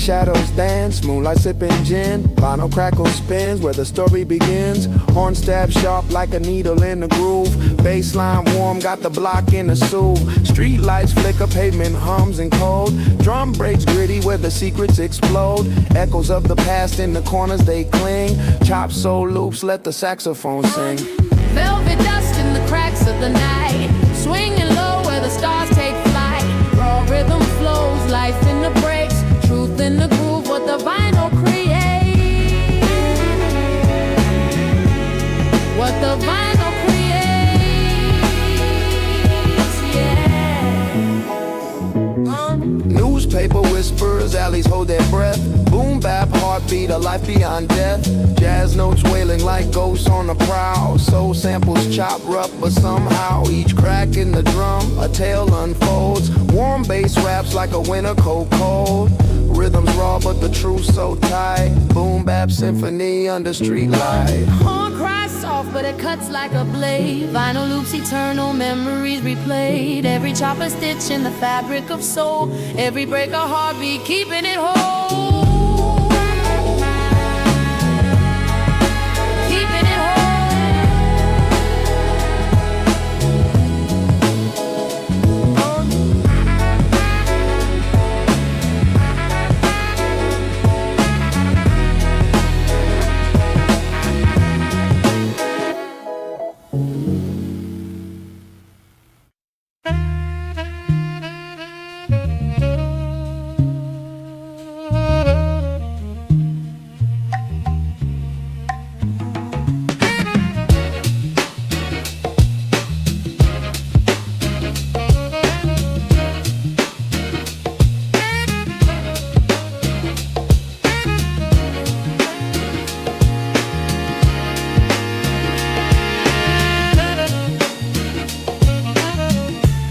shadows dance, moonlight sipping gin, vinyl crackle spins where the story begins. Horn stab sharp like a needle in a groove. Bassline warm, got the block in a soothe. Street lights flicker, pavement hums and cold. Drum breaks gritty where the secrets explode. Echoes of the past in the corners they cling. Chop soul loops, let the saxophone sing. Velvet dust in the cracks of the night, swinging low where the stars take flight. Raw rhythm flows, life in the breaks, truth in the groove, what the vinyl creates. What the vinyl creates, yeah. Newspaper whispers, alleys hold their breath. Boom bap, heartbeat, a life beyond death. Jazz notes wailing like ghosts on the prowl. Soul samples chop rough, but somehow each crack in the drum, a tale unfolds. Warm bass raps like a winter cold. Rhythms raw, but the truth so tight. Boom bap symphony under street light. Horn cries soft, but it cuts like a blade. Vinyl loops, eternal memories replayed. Every chop a stitch in the fabric of soul. Every break a heartbeat, keeping it whole.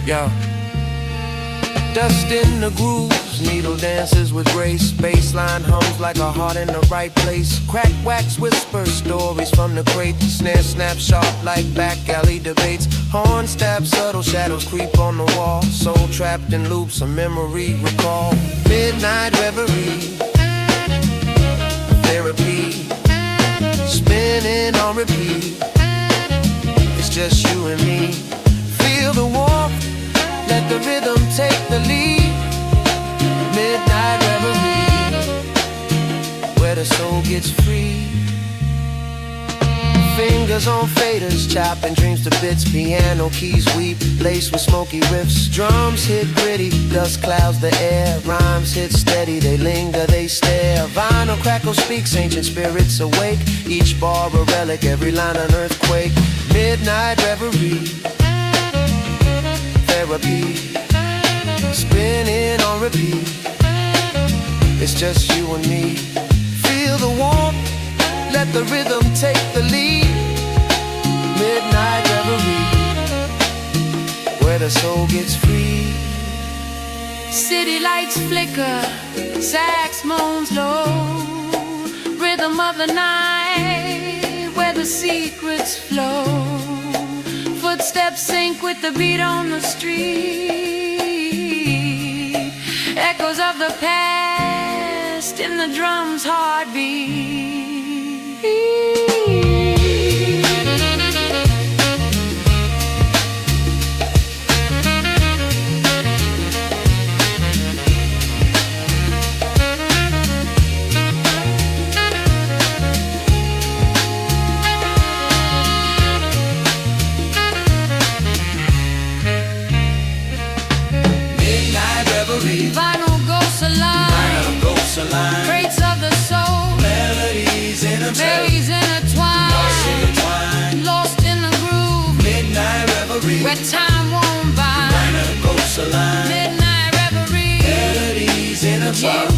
Yo. Dust in the grooves, needle dances with grace. Bassline hums like a heart in the right place. Crack wax whisper stories from the crate. Snare snap sharp like back alley debates. Horn stab subtle shadows creep on the wall. Soul trapped in loops, a memory recall. Midnight reverie, therapy, spinning on repeat. It's just you and me. Feel the warmth, let the rhythm take the lead. Midnight reverie, where the soul gets free. Fingers on faders, chopping dreams to bits. Piano keys weep, laced with smoky riffs. Drums hit gritty, dust clouds the air. Rhymes hit steady, they linger, they stare. Vinyl crackle speaks, ancient spirits awake. Each bar a relic, every line an earthquake. Midnight reverie, therapy, spinning on repeat. It's just you and me. Feel the warmth, let the rhythm take the lead. Midnight reverie, where the soul gets free. City lights flicker, sax moans low. Rhythm of the night, where the secrets flow. Footsteps sync with the beat on the street. Echoes of the past in the drum's heartbeat. Vinyl ghosts alive, crates of the soul, melodies intertwined, lost in the groove, midnight reverie, where time won't by. Vinyl ghosts alive, midnight reverie, melodies intertwined.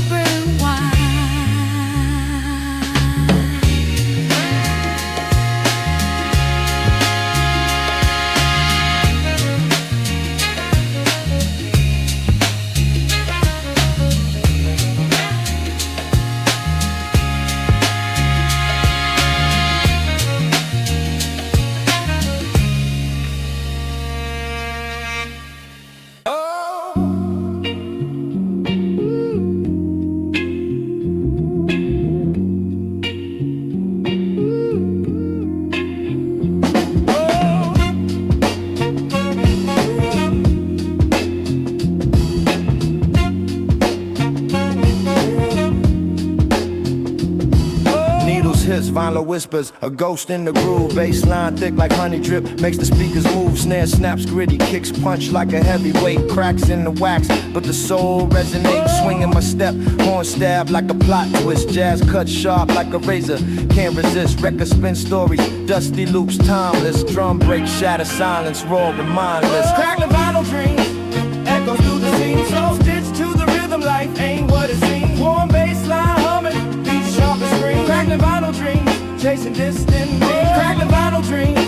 hollow whispers, a ghost in the groove. Bass line thick like honey drip, makes the speakers move. Snare snaps gritty, kicks punch like a heavyweight. Cracks in the wax, but the soul resonates. Swinging my step, horn stab like a plot twist. Jazz cut sharp like a razor, can't resist. Record spin stories, dusty loops timeless. Drum break, shatter silence, raw and mindless. Crack the vinyl dreams, echoes through the scene. So stitched to the rhythm, life ain't what it seems. Warm bass line humming, beat sharp and scream. Crack the vinyl dreams, chasing distant beats. Crack the vinyl dreams,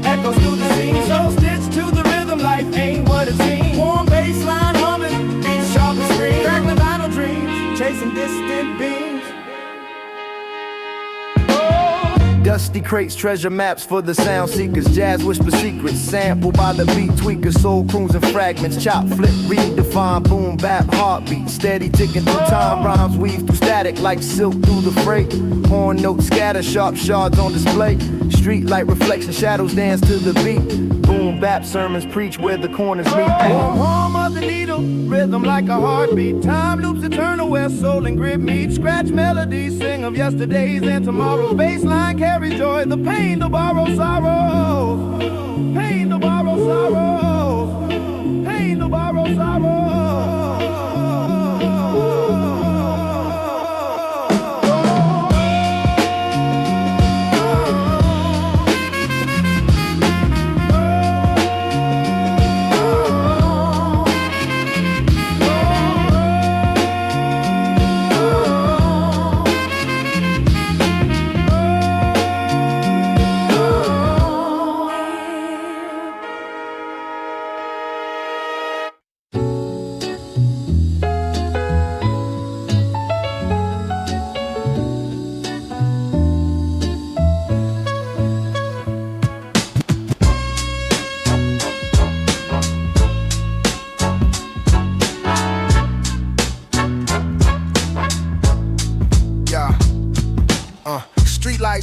echoes through the scene. So stitched to the rhythm, life ain't what it seems. Warm bass line humming, beat sharp and scream. Crack the vinyl dreams, chasing distant beams. Dusty crates, treasure maps for the sound seekers. Jazz whisper secrets, sampled by the beat tweakers. Soul cruising fragments, chop, flip, redefine. Boom, bap, heartbeat, steady ticking through time. Rhymes weave through static like silk through the freight. Horn notes scatter, sharp shards on display. Street light reflection, shadows dance to the beat. Boom, bap sermons preach where the corners meet. Warm hum of the needle, rhythm like a heartbeat. Time loops eternal where soul and grip meet. Scratch melodies, sing of yesterdays and tomorrow. Baseline carries joy, the pain to borrow sorrow. Pain to borrow sorrow. Pain to borrow sorrow.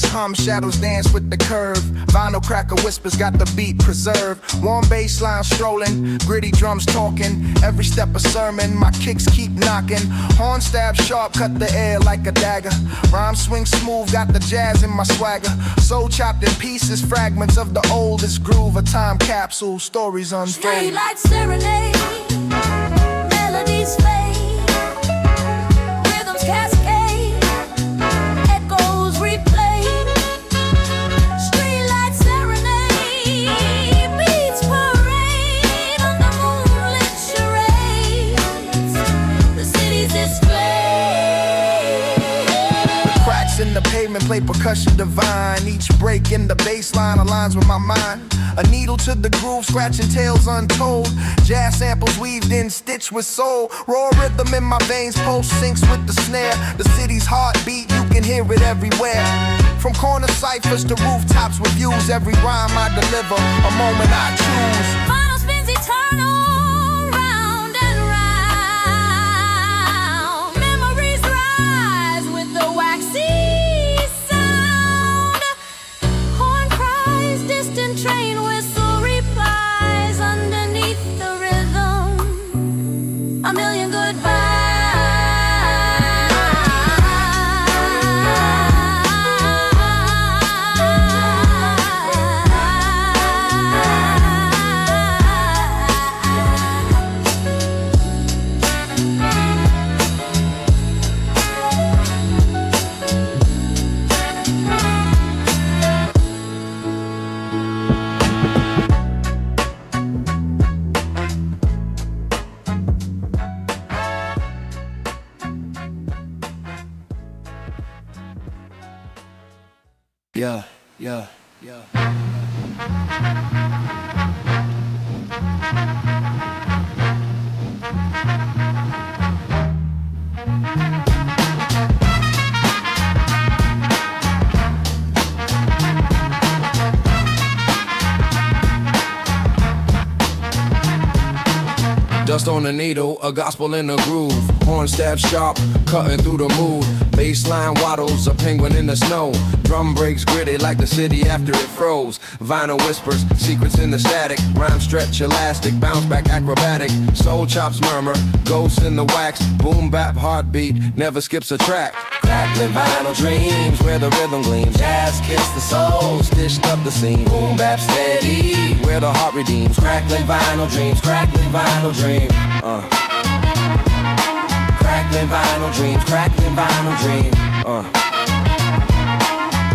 Hum, shadows dance with the curve. Vinyl cracker whispers got the beat preserved. Warm bass line strolling, gritty drums talking. Every step a sermon, my kicks keep knocking. Horn stab sharp, cut the air like a dagger. Rhyme swing smooth, got the jazz in my swagger. Soul chopped in pieces, fragments of the oldest groove. A time capsule, stories unfold. Straight like serenade, melodies fade, rhythms cascade, echoes replay. In the pavement play percussion divine. Each break in the bass line aligns with my mind. A needle to the groove, scratching tales untold. Jazz samples weaved in, stitched with soul. Raw rhythm in my veins, pulse syncs with the snare. The city's heartbeat, you can hear it everywhere. From corner ciphers to rooftops with views. Every rhyme I deliver, a moment I choose. Final spins eternal. Train whistle replies underneath the rhythm. A million goodbyes. Yeah, yeah, yeah. Dust on the needle, a gospel in the groove. Horn stab sharp, cutting through the mood. Baseline waddles, a penguin in the snow. Drum breaks gritty like the city after it froze. Vinyl whispers, secrets in the static. Rhyme stretch elastic, bounce back acrobatic. Soul chops murmur, ghosts in the wax. Boom bap heartbeat, never skips a track. Crackling vinyl dreams, where the rhythm gleams. Jazz kiss the soul, stitched up the scene. Boom bap steady, where the heart redeems. Crackling vinyl dreams, crackling vinyl dream. Crackling vinyl dreams, crackling vinyl dream.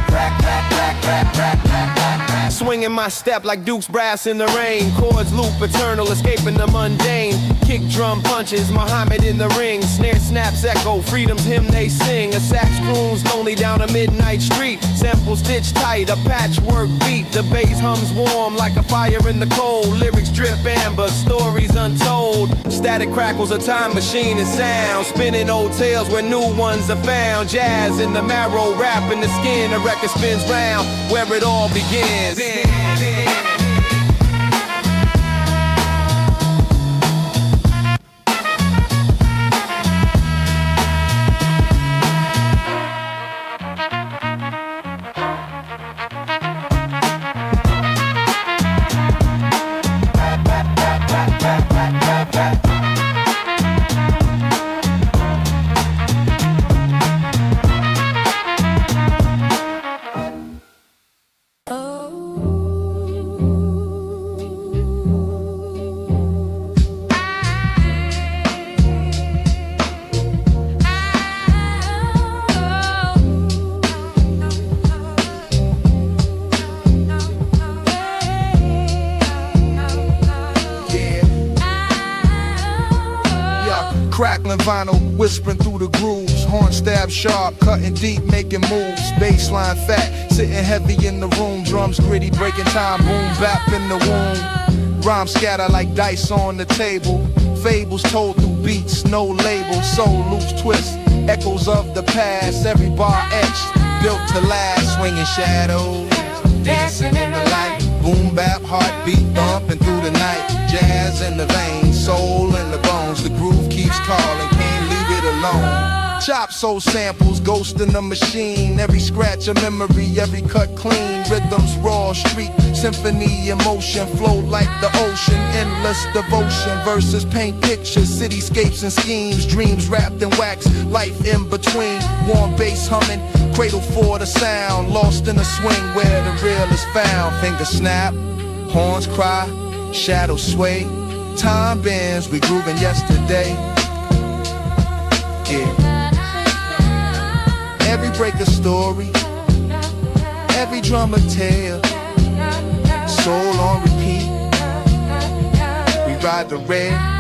Crack, crack, crack, crack, crack, crack, crack, crack. Swinging my step like Duke's brass in the rain. Chords loop eternal, escaping the mundane. Kick drum punches, Muhammad in the ring. Snare snaps echo, freedom's hymn they sing. A sax croons lonely down a midnight street. Samples stitched tight, a patchwork beat. The bass hums warm like a fire in the cold. Lyrics drip amber, stories untold. Static crackles, a time machine and sound. Spinning old tales where new ones are found. Jazz in the marrow, rap in the skin. A record spins round where it all begins. Crackling vinyl, whispering through the grooves. Horn stab sharp, cutting deep, making moves. Baseline fat, sitting heavy in the room. Drums gritty, breaking time, boom bap in the womb. Rhymes scatter like dice on the table. Fables told through beats, no label. Soul loops twist, echoes of the past. Every bar etched, built to last. Swinging shadows, dancing in the light. Boom bap, heartbeat thumping through the night. Jazz in the veins, soul in the bones. The groove keeps calling, can't leave it alone. Chop soul samples, ghost in the machine. Every scratch a memory, every cut clean. Rhythms raw, street symphony, emotion flow like the ocean. Endless devotion, verses paint pictures, cityscapes and schemes. Dreams wrapped in wax, life in between. Warm bass humming, cradle for the sound. Lost in the swing where the real is found. Fingers snap, horns cry, shadows sway. Time bends, we grooving yesterday. Yeah. Every break a story, every drum a tale. Soul on repeat, we ride the red.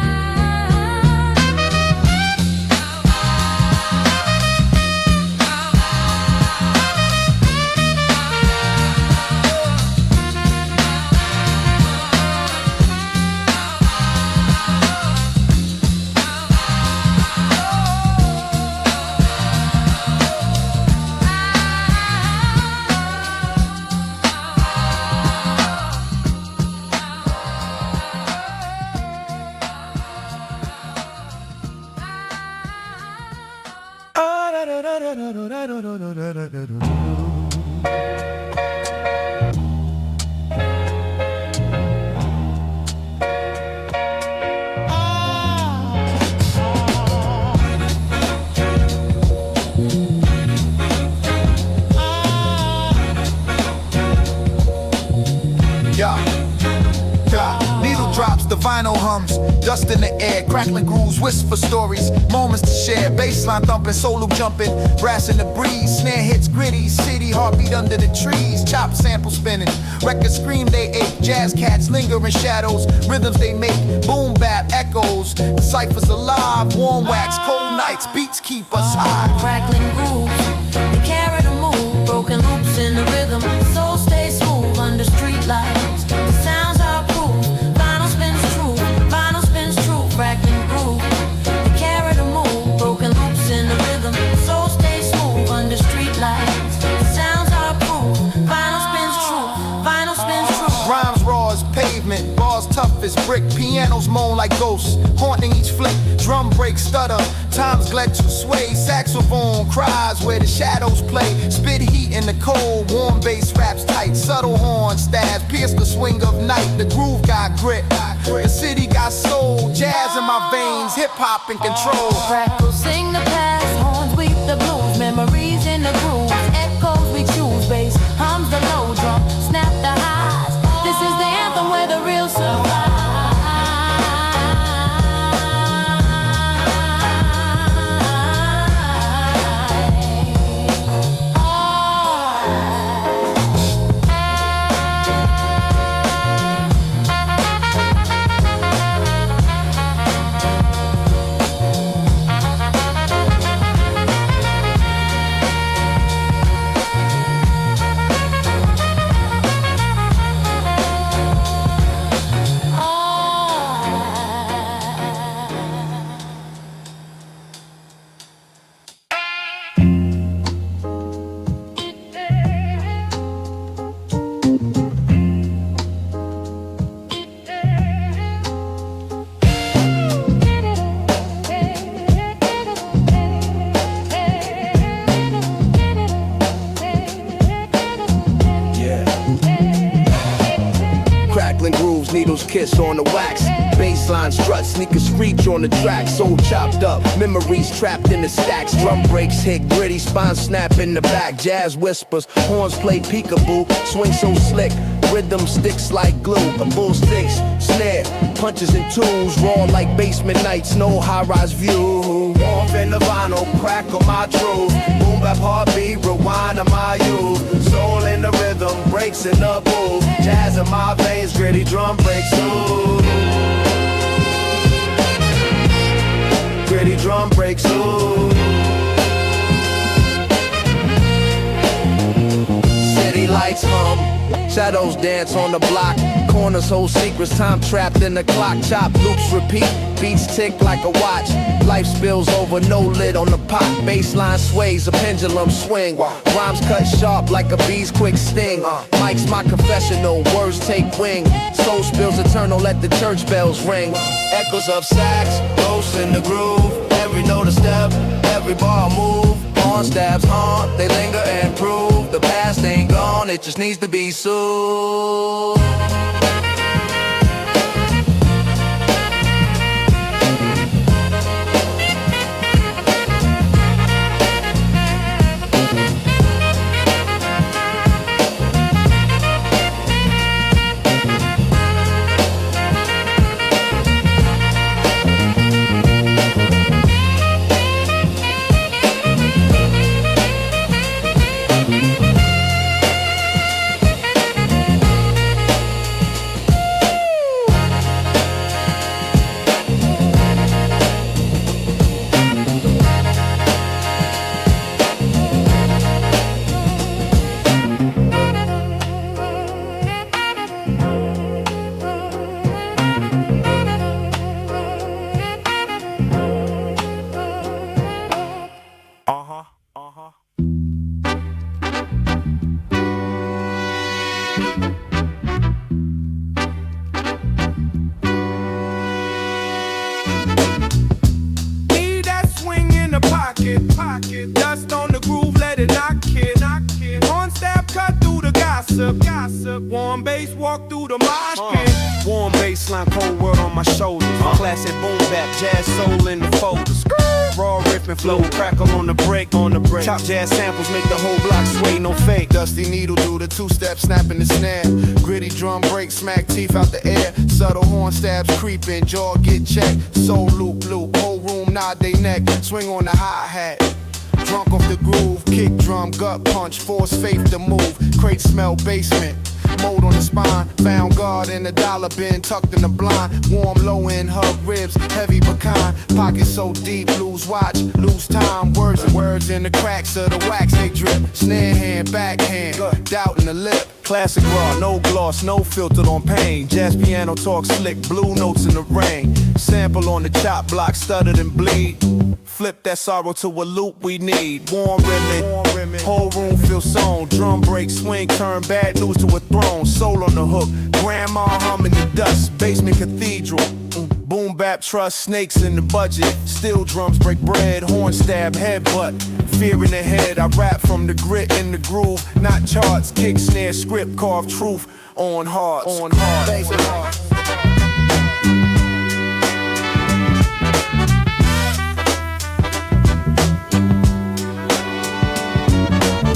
Needle drops, the vinyl hums, dust in the air, crackling grooves, whisper stories, moments to share, bassline thumping, soul loop jumping, brass in the breeze, snare hits gritty, city heartbeat under the trees, chop sample spinning, records scream they ache, jazz cats linger in shadows, rhythms they make, boom bap echoes, the ciphers alive, warm wax, cold nights, beats keep us high. Crackling grooves, they carry the move, broken loops in the rhythm, soul stays smooth under street lights. The sounds are proof, vinyl spins true, crackling groove. They carry the move, broken loops in the rhythm, soul stays smooth under street lights. The sounds are proof, vinyl spins true. Rhymes raw as pavement, bars tough as brick. Pianos moan like ghosts, haunting each flick. Drum break, stutter, times glad to sway. Saxophone cries where the shadows play. Spit heat in the cold, warm bass raps tight. Subtle horn stabs, pierce the swing of night. The groove got grit, the city got soul. Jazz in my veins, hip-hop in control. Crackle, sing the past, horns weep the blues. Memories in the grooves, echoes we choose. Bass hums the low drum, snap the highs. This is the anthem where the real survive. Needles kiss on the wax, baseline strut, sneakers screech on the track. Soul chopped up, memories trapped in the stacks. Drum breaks hit gritty, spine snap in the back. Jazz whispers, horns play peekaboo. Swing so slick, rhythm sticks like glue. A bull sticks, snare, punches and tools. Raw like basement nights, no high-rise view. Warmth in the vinyl, crack on my truth. Boom bap heartbeat, rewind on my youth. Soul in the rhythm, breaks in the booth. Jazz in my veins, gritty drum breaks, ooh. Gritty drum breaks, ooh. City lights hum, shadows dance on the block. Corners hold secrets, time trapped in the clock. Chop, loops repeat, beats tick like a watch. Life spills over, no lid on the pot. Baseline sways, a pendulum swing. Rhymes cut sharp like a bee's quick sting. Mike's my confessional, words take wing. Soul spills eternal, let the church bells ring. Echoes of sax, ghosts in the groove. Every note a step, every bar move. Horn stabs haunt, they linger and prove. The past ain't gone, it just needs to be soothed. Pocket, dust on the groove, let it knock it. Horn stab cut through the gossip. Warm bass walk through the mosh pit. Warm bassline, cold word on my shoulders. Classic boom bap, jazz soul in the folders. Raw riff and flow, crackle on the break. Chop jazz samples, make the whole block sway, no fake. Dusty needle do the two-step, snapping the snare. Gritty drum break, smack teeth out the air. Subtle horn stabs creeping, jaw get checked. Soul loop, whole room nod they neck. Swing on the hi-hat. Drunk off the groove, kick drum, gut punch, force faith to move. Crate smell basement, mold on the spine. Found God in the dollar bin, tucked in the blind. Warm low in hug ribs, heavy pecan. Pocket so deep, lose watch, lose time. Words in the cracks of the wax they drip. Snare hand, backhand, doubt in the lip. Classic raw, no gloss, no filtered on pain. Jazz piano talk slick, blue notes in the rain. Sample on the chop block, stuttered and bleed. Flip that sorrow to a loop we need. Warm rimming, whole room feels sewn. Drum break, swing, turn bad news to a throne. Soul on the hook, grandma humming the duck. dust, basement cathedral. Boom bap trust, snakes in the budget. Steel drums break bread, horn stab, headbutt. Fear in the head, I rap from the grit in the groove. Not charts, kick, snare, script, carve truth on hearts. On hearts.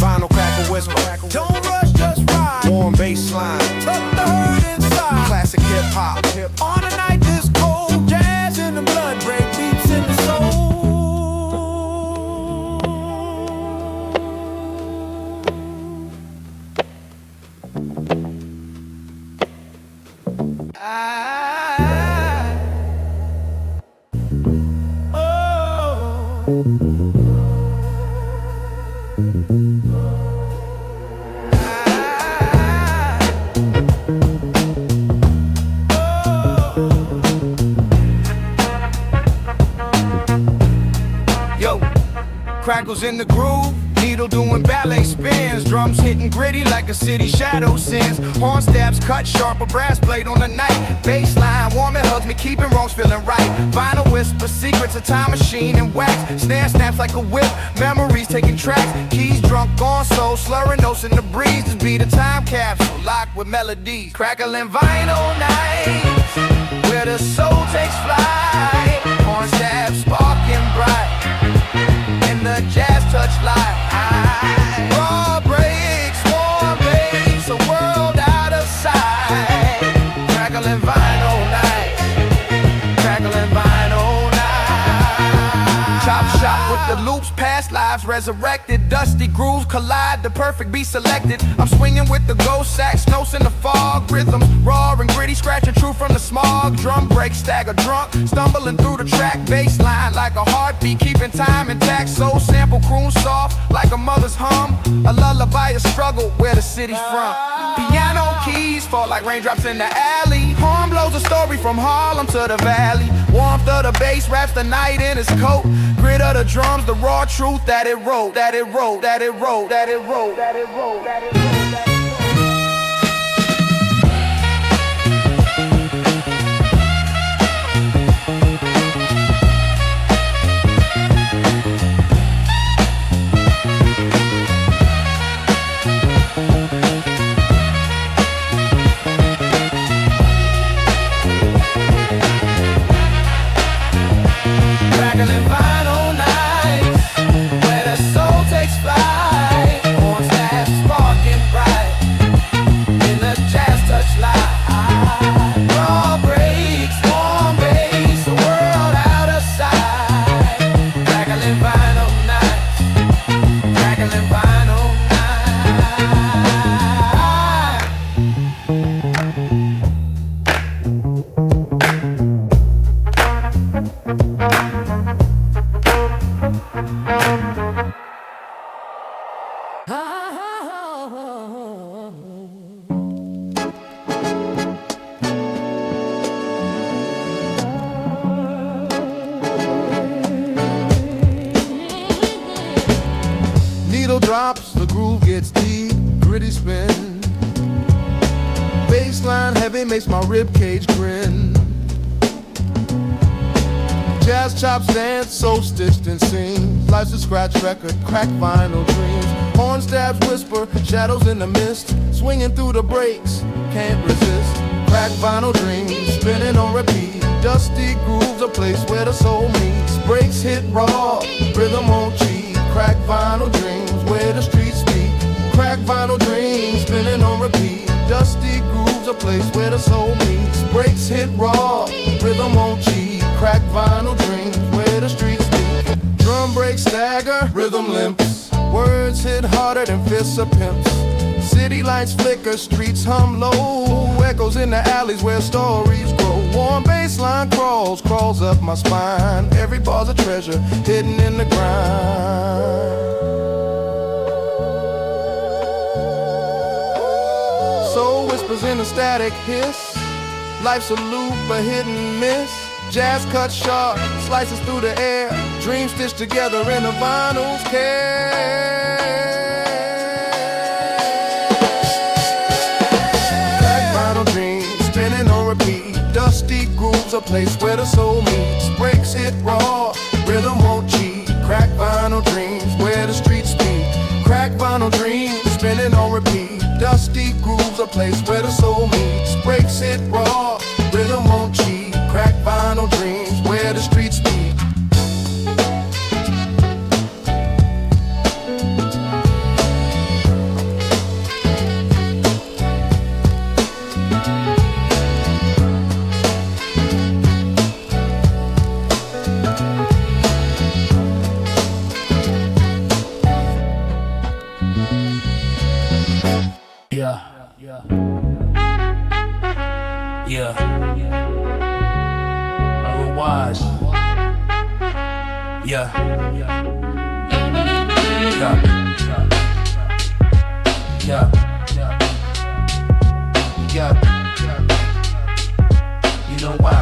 Vinyl crackle whisper. Don't rush, just ride. Warm bass line. Tuck the herd inside. Classic hip hop. On a night this cold, jazz in the blood, break beats in the soul. Crackles in the groove, needle doing ballet spins, drums hitting gritty like a city shadow sins. Horn stabs cut sharp, a brass blade on the night. Bass line warm, it hugs me, keeping wrongs feeling right. Vinyl whisper secrets, a time machine and wax. Snare snaps like a whip, memories taking tracks. Keys drunk on soul, slurring notes in the breeze. Just be the time capsule, locked with melodies. Crackling vinyl nights, where the soul takes flight. Horn stabs sparking bright, the jazz touch light. Raw breaks, warm bass, a world out of sight. Crackling vinyl night, crackling vinyl night. Chop shop with the loops, past lives resurrected. Dusty grooves collide, the perfect beat selected. I'm swinging with the ghost sax, notes in the fog. Rhythms raw and gritty, scratching true from the smog. Drum break, stagger drunk, stumbling through the track. Bass line like a heartbeat, keeping time intact. Soul sample, croon soft like a mother's hum. A lullaby, a struggle, where the city's from. Piano keys fall like raindrops in the alley. Horn blows a story from Harlem to the valley. Warmth of the bass wraps the night in its coat. Grit of the drums, the raw truth that it wrote, that it wrote, that it wrote, that it wrote, that it wrote, that it wrote, that it wrote. Crackling vinyl nights, where the soul takes flight. Horn stabs sparking bright, in the jazz touch light. Raw breaks, warm bass, the world out of sight. Crackling vinyl nights, crackling vinyl Needle drops, the groove gets deep, gritty spin. Bassline heavy makes my rib cage grin. Jazz chops dance, soul stitched and sing. Life's a scratch record, crack vinyl dreams. Horn stabs whisper, shadows in the mist. Swinging through the breaks, can't resist. Crack vinyl dreams, spinning on repeat. Dusty grooves, a place where the soul meets. Breaks hit raw, rhythm won't cheat. Crack vinyl dreams, where the streets speak. Crack vinyl dreams, spinning on repeat. Dusty grooves, a place where the soul meets. Breaks hit raw, rhythm won't cheat. Crack vinyl dreams, where the streets speak. Drum break stagger, rhythm limps. Words hit harder than fists of pimps. City lights flicker, streets hum low. Echoes in the alleys where stories grow. Warm bassline crawls up my spine. Every bar's a treasure hidden in the grind. Soul whispers in a static hiss. Life's a loop, a hit and miss. Jazz cuts sharp, slices through the air. Dreams stitched together in a vinyl's care. Crack vinyl dreams, spinning on repeat. Dusty grooves, a place where the soul meets. Breaks hit raw, rhythm won't cheat. Crack vinyl dreams, where the streets speak. Crack vinyl dreams, spinning on repeat. Dusty grooves, a place where the soul meets. Breaks hit raw, rhythm won't cheat. Crack vinyl dreams, where the streets speak. Yeah. Otherwise. Yeah. You know why?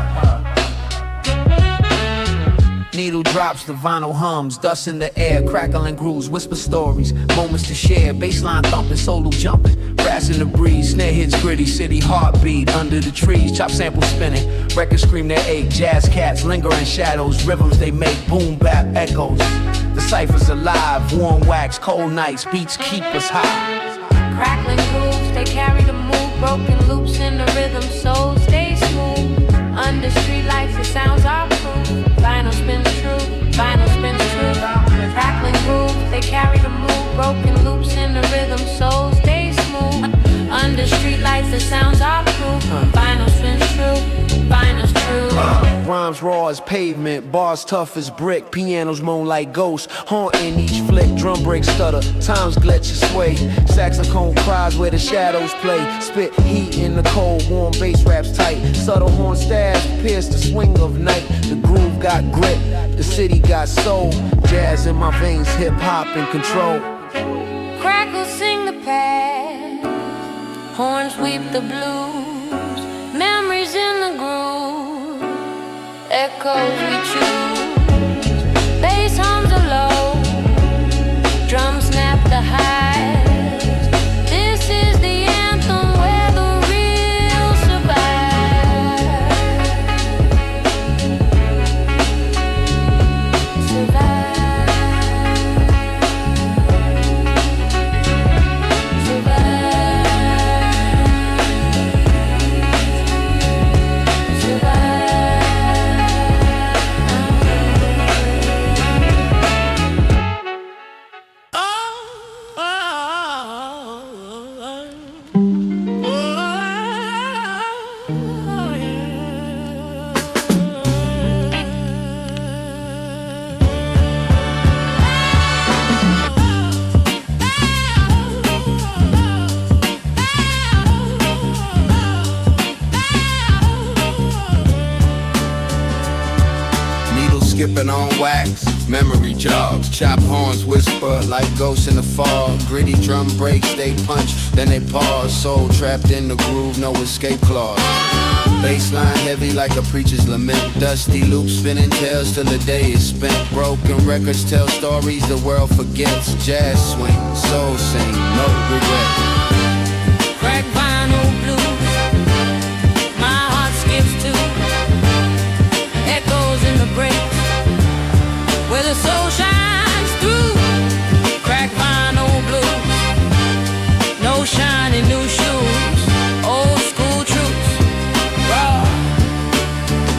Needle drops, the vinyl hums, dust in the air, crackling grooves, whisper stories, moments to share, baseline thumping, solo jumping, brass in the breeze, snare hits gritty, city heartbeat, under the trees, chop samples spinning, records scream their ache, jazz cats linger in shadows, rhythms they make, boom bap echoes, the cypher's alive, warm wax, cold nights, beats keep us high. Crackling grooves, they carry the move, broken loops in the rhythm, so stay smooth. Under street lights, the sounds are proof. Vinyl spins true, vinyl spins true. Crackling grooves, they carry the move, broken loops in the rhythm, so stay smooth. Under street lights, the sounds are proof. Vinyl spins true, vinyl's true. Rhymes raw as pavement, bars tough as brick, pianos moan like ghosts, haunting each flick, drum breaks stutter, times glitch and sway, saxophone cries where the shadows play, spit heat in the cold, warm bass raps tight, subtle horn stabs pierce the swing of night, the groove got grit, the city got soul, jazz in my veins, hip-hop in control. Crackles sing the past, horns weep the blues, memories in the groove, echoes we choose, bass hums a low, drums snap the highs. This is the anthem where the real survive. Survive. Skipping on wax, memory jogs, chop horns whisper like ghosts in the fog. Gritty drum breaks, they punch, then they pause. Soul trapped in the groove, no escape clause. Bassline heavy like a preacher's lament. Dusty loops spinning tales till the day is spent. Broken records tell stories the world forgets. Jazz swing, soul sing, no regret. Crack vinyl blues, my heart skips to echoes in the breaks, where the soul shines through. Crack vinyl blues, no shiny new shoes, old school truths, raw,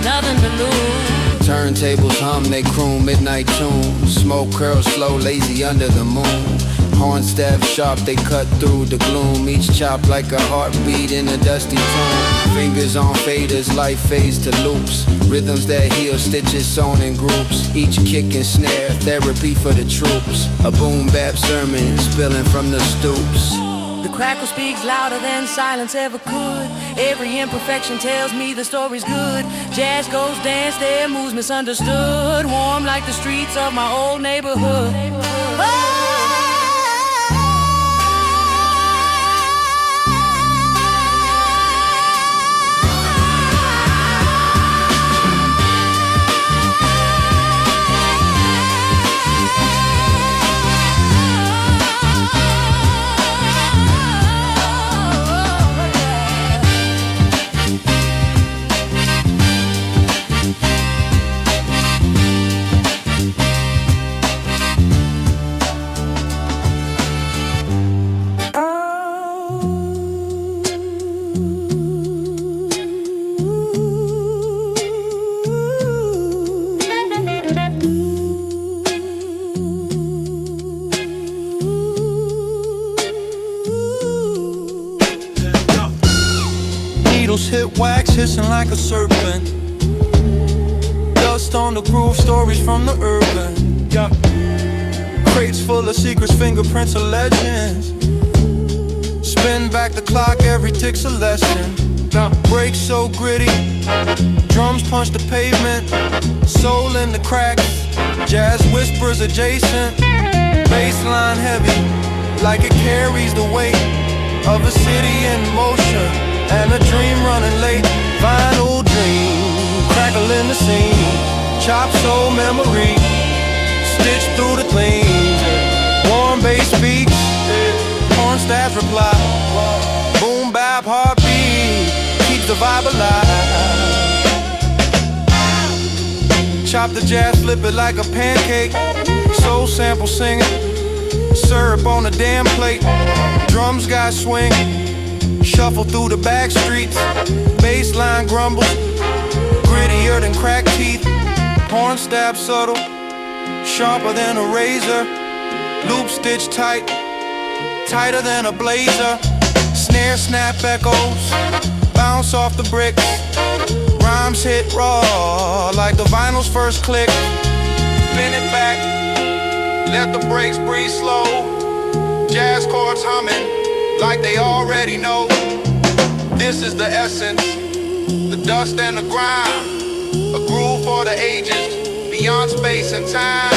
nothing to lose. Turntables hum, they croon midnight tunes. Smoke curls slow, lazy under the moon. Horn staff sharp, they cut through the gloom. Each chop like a heartbeat in a dusty tomb. Fingers on faders, life fades to loops. Rhythms that heal, stitches sewn in groups. Each kick and snare, therapy for the troops. A boom bap sermon, spilling from the stoops. The crackle speaks louder than silence ever could. Every imperfection tells me the story's good. Jazz goes dance, their moves misunderstood. Warm like the streets of my old neighborhood. Oh! wax hissing like a serpent. Dust on the groove, stories from the urban. Crates full of secrets, fingerprints of legends. Spin back the clock, every tick's a lesson. Breaks so gritty, drums punch the pavement. Soul in the cracks, jazz whispers adjacent. Bassline heavy, like it carries the weight of a city in motion and a dream running late. Vinyl dream, crackle in the scene. Chop soul memory, stitch through the clean. Warm bass speaks, horn stabs reply. Boom bap heartbeat, keeps the vibe alive. Chop the jazz, flip it like a pancake. Soul sample singing, syrup on a damn plate. Drums got swing, shuffle through the back streets. Bassline grumbles, grittier than cracked teeth. Horn stab subtle, sharper than a razor. Loop stitch tight, tighter than a blazer. Snare snap echoes, bounce off the bricks. Rhymes hit raw, like the vinyl's first click. Spin it back, let the brakes breathe slow. Jazz chords humming, like they already know. This is the essence, the dust and the grime. A groove for the ages, beyond space and time.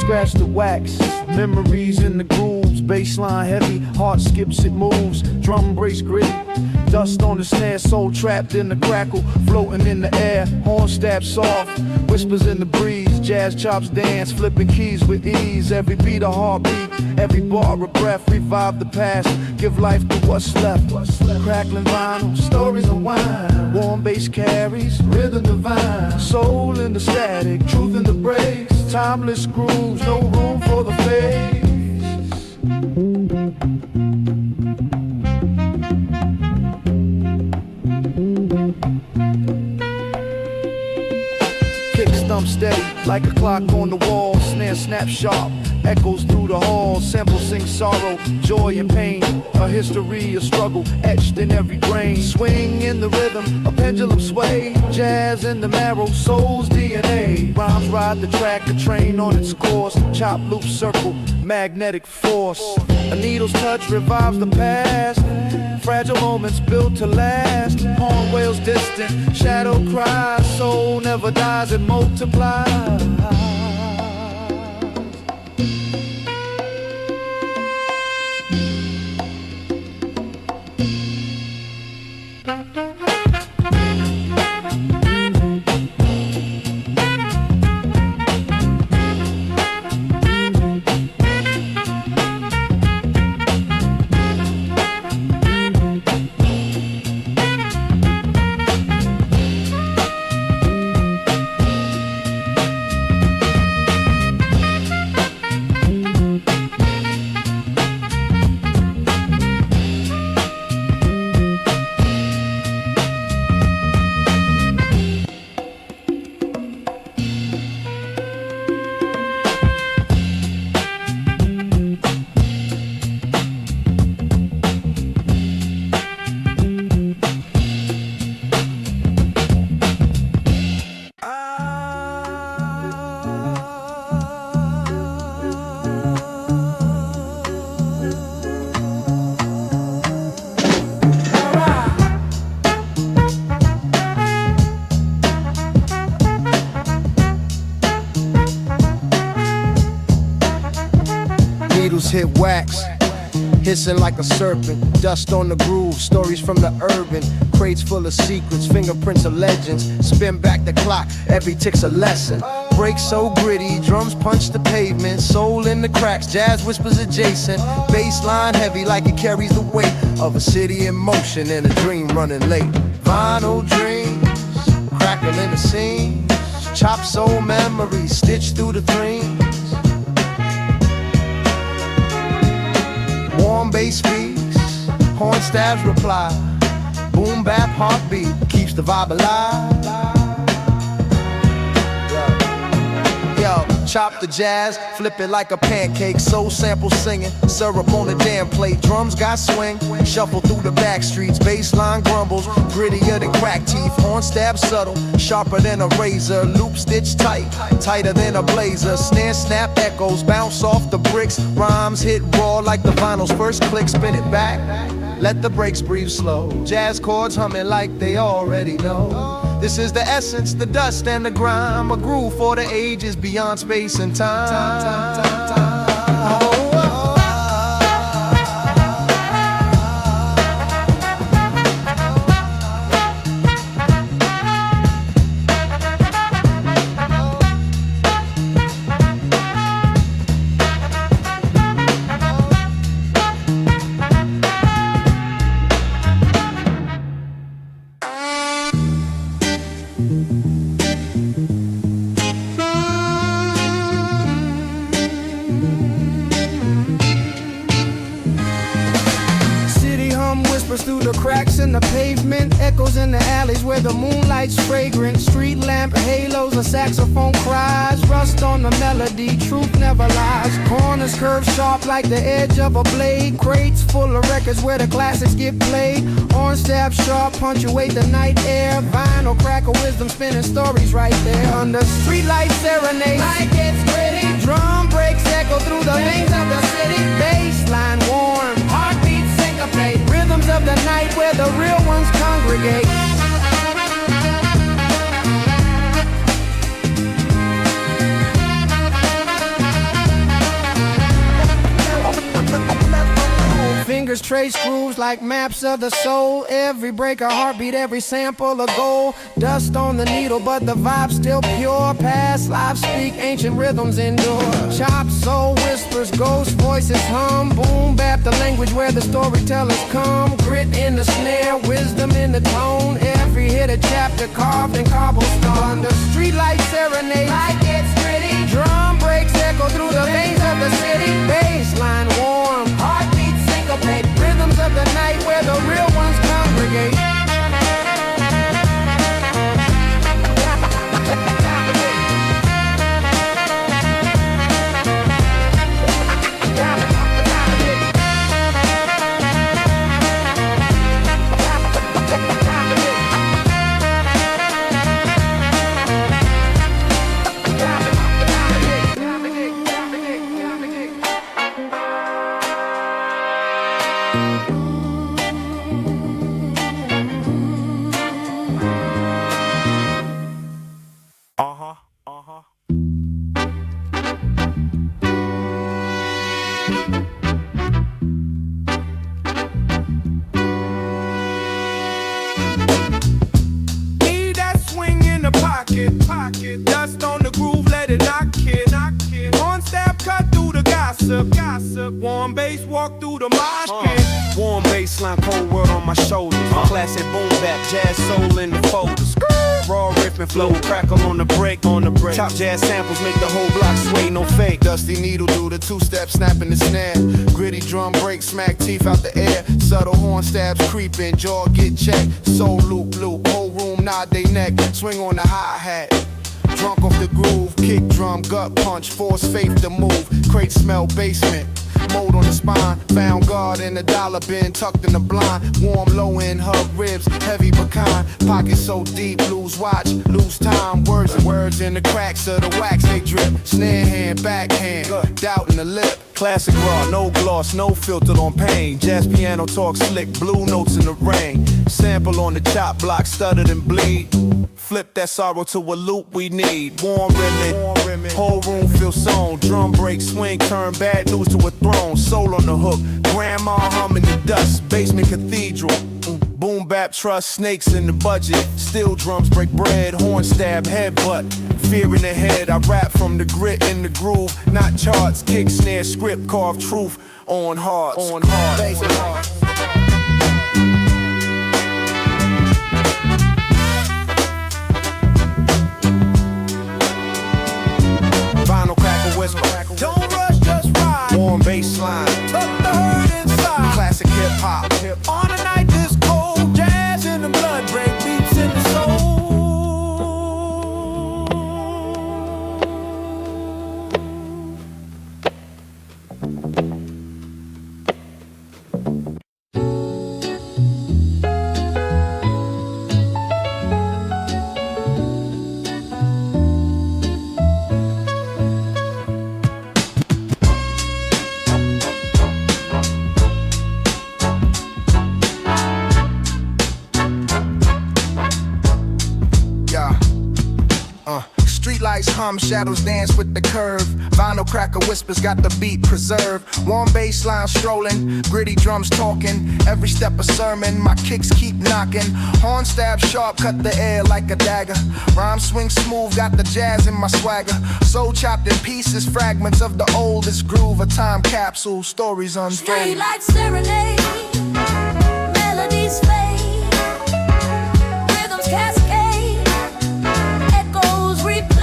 Scratch the wax, memories in the grooves. Bassline heavy, heart skips, it moves. Drum brace gritty, dust on the snare. Soul trapped in the crackle, floating in the air. Horn stab soft, whispers in the breeze. Jazz chops dance, flipping keys with ease. Every beat a heartbeat, every bar a breath. Revive the past, give life to what's left. Crackling vinyl, stories of wine. Warm bass carries, rhythm divine. Soul in the static, truth in the breaks. Timeless grooves, no room for the face. Kick stump steady, like a clock on the wall. Snare snap sharp, echoes through the halls. Sample sing sorrow, joy and pain. A history, a struggle, etched in every grain. Swing in the rhythm, a pendulum sway. Jazz in the marrow, soul's DNA. Rhymes ride the track, a train on its course. Chop, loop, circle, magnetic force. A needle's touch revives the past. Fragile moments built to last. Horn wails distant, shadow cries. Soul never dies, it multiplies. hissing like a serpent. Dust on the groove, stories from the urban. Crates full of secrets, fingerprints of legends. Spin back the clock, every tick's a lesson. Breaks so gritty, drums punch the pavement. Soul in the cracks, jazz whispers adjacent. Bass line heavy like it carries the weight of a city in motion and a dream running late. Vinyl dreams, crackling the seams. Chop soul memories, stitched through the dreams. Warm bass beats, horn stabs reply. Boom bap heartbeat, keeps the vibe alive. Yo, chop the jazz, flip it like a pancake. Soul sample singing, syrup on the damn plate. Drums got swing, shuffle through the back streets. Bassline grumbles, grittier than crack teeth. Horn stab subtle, sharper than a razor. Loop stitch tight, tighter than a blazer. Snare snap echoes, bounce off the bricks. Rhymes hit raw like the vinyl's first click. Spin it back, let the brakes breathe slow. Jazz chords humming like they already know. This is the essence, the dust and the grime. A groove for the ages beyond space and time. Through the cracks in the pavement, echoes in the alleys where the moonlight's fragrant. Street lamp halos, a saxophone cries. Rust on the melody, truth never lies. Corners curve sharp like the edge of a blade. Crates full of records where the classics get played. Horn stab sharp, punctuate the night air. Vinyl crack of wisdom, spinning stories right there. Under streetlight serenade, light gets gritty. Drum breaks echo through the veins of the city. Bassline warm, heartbeat syncopate. Rhythms of the night where the real ones congregate. Fingers trace grooves like maps of the soul. Every break a heartbeat, every sample a goal. Dust on the needle, but the vibe's still pure. Past lives speak, ancient rhythms endure. Chop soul whispers, ghost voices hum. Boom bap, the language where the storytellers come. Grit in the snare, wisdom in the tone. Every hit a chapter carved in cobblestone. The streetlight serenade, light gets gritty. Drum breaks echo through the veins of the city. Bassline warm, heartbeat syncopate. Rhythms of the night where the real ones congregate. Pocket, dust on the groove, let it knock it. Horn stab cut through the gossip. Warm bass walk through the mosh pit. Warm bassline, cold word on my shoulders. Classic boom bap, jazz soul in the folders. Raw riffing flow, crackle on the break. Top jazz samples make the whole block sway, no fake. Dusty needle do the two-step, snapping the snare. Gritty drum break, smack teeth out the air. Subtle horn stabs creeping, jaw get checked. Soul loop, whole room nod they neck. Swing on the hi-hat. Drunk off the groove, kick drum, gut punch, force faith to move. Crate smell basement, mold on the spine. Found God in the dollar bin, tucked in the blind. Warm low end, hug ribs, heavy pecan. Pocket so deep, lose watch, lose time. Words in the cracks of the wax they drip. Snare hand, backhand, doubt in the lip. Classic raw, no gloss, no filtered on pain. Jazz piano talk slick, blue notes in the rain. Sample on the chop block, stuttered and bleed. Flip that sorrow to a loop we need. Warm rimming, whole room feels sewn. Drum break, swing, turn bad news to a threat. throne, soul on the hook. Grandma humming the dust, basement cathedral. Boom bap trust, snakes in the budget. Steel drums break bread, horn stab, headbutt. Fear in the head, I rap from the grit in the groove. Not charts, kick, snare, script, carve truth on hearts. On hearts. Vinyl crackle whisper. Don't rush, just ride. Warm bass line. Tuck the herd inside. Classic hip hop. On a night this cold, jazz in the blood, break beats in the soul. Streetlights hum, shadows dance with the curve. Vinyl cracker whispers got the beat preserved. Warm bass line strolling, gritty drums talking. Every step a sermon, my kicks keep knocking. Horn stab sharp, cut the air like a dagger. Rhyme swing smooth, got the jazz in my swagger. Soul chopped in pieces, fragments of the oldest groove. A time capsule, stories unfold. Streetlight serenade, melodies fade, rhythms cascade, echoes replay.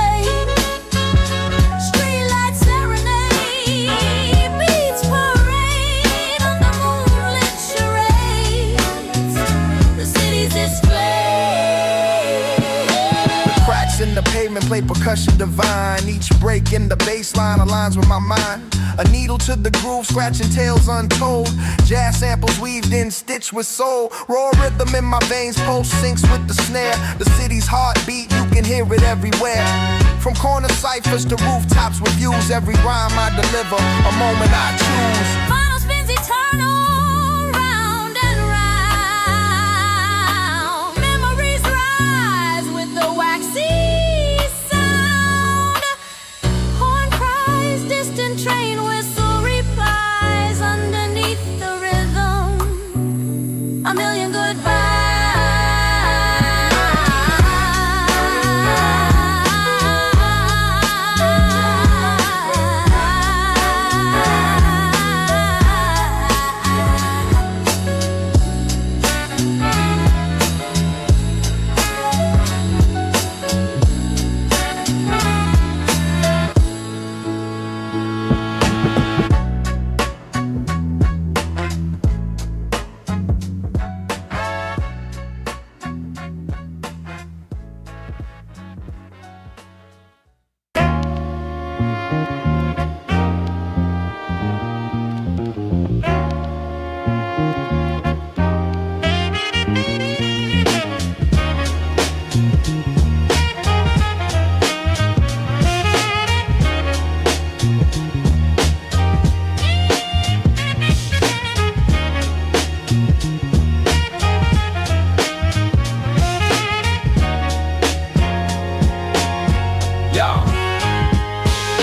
Streetlight serenade, beats parade under moonlit charades. The city's display. The cracks in the pavement play percussion divine. Each break in the bass line aligns with my mind. A needle to the groove, scratching tales untold. Jazz samples weaved in, stitched with soul. Raw rhythm in my veins, pulse syncs with the snare. The city's heartbeat, you can hear it everywhere. From corner ciphers to rooftops with views. Every rhyme I deliver, a moment I choose. Final spins eternal, round and round. Memories rise with the waxy sound. Horn cries, distant train whistle replies underneath the rhythm. A million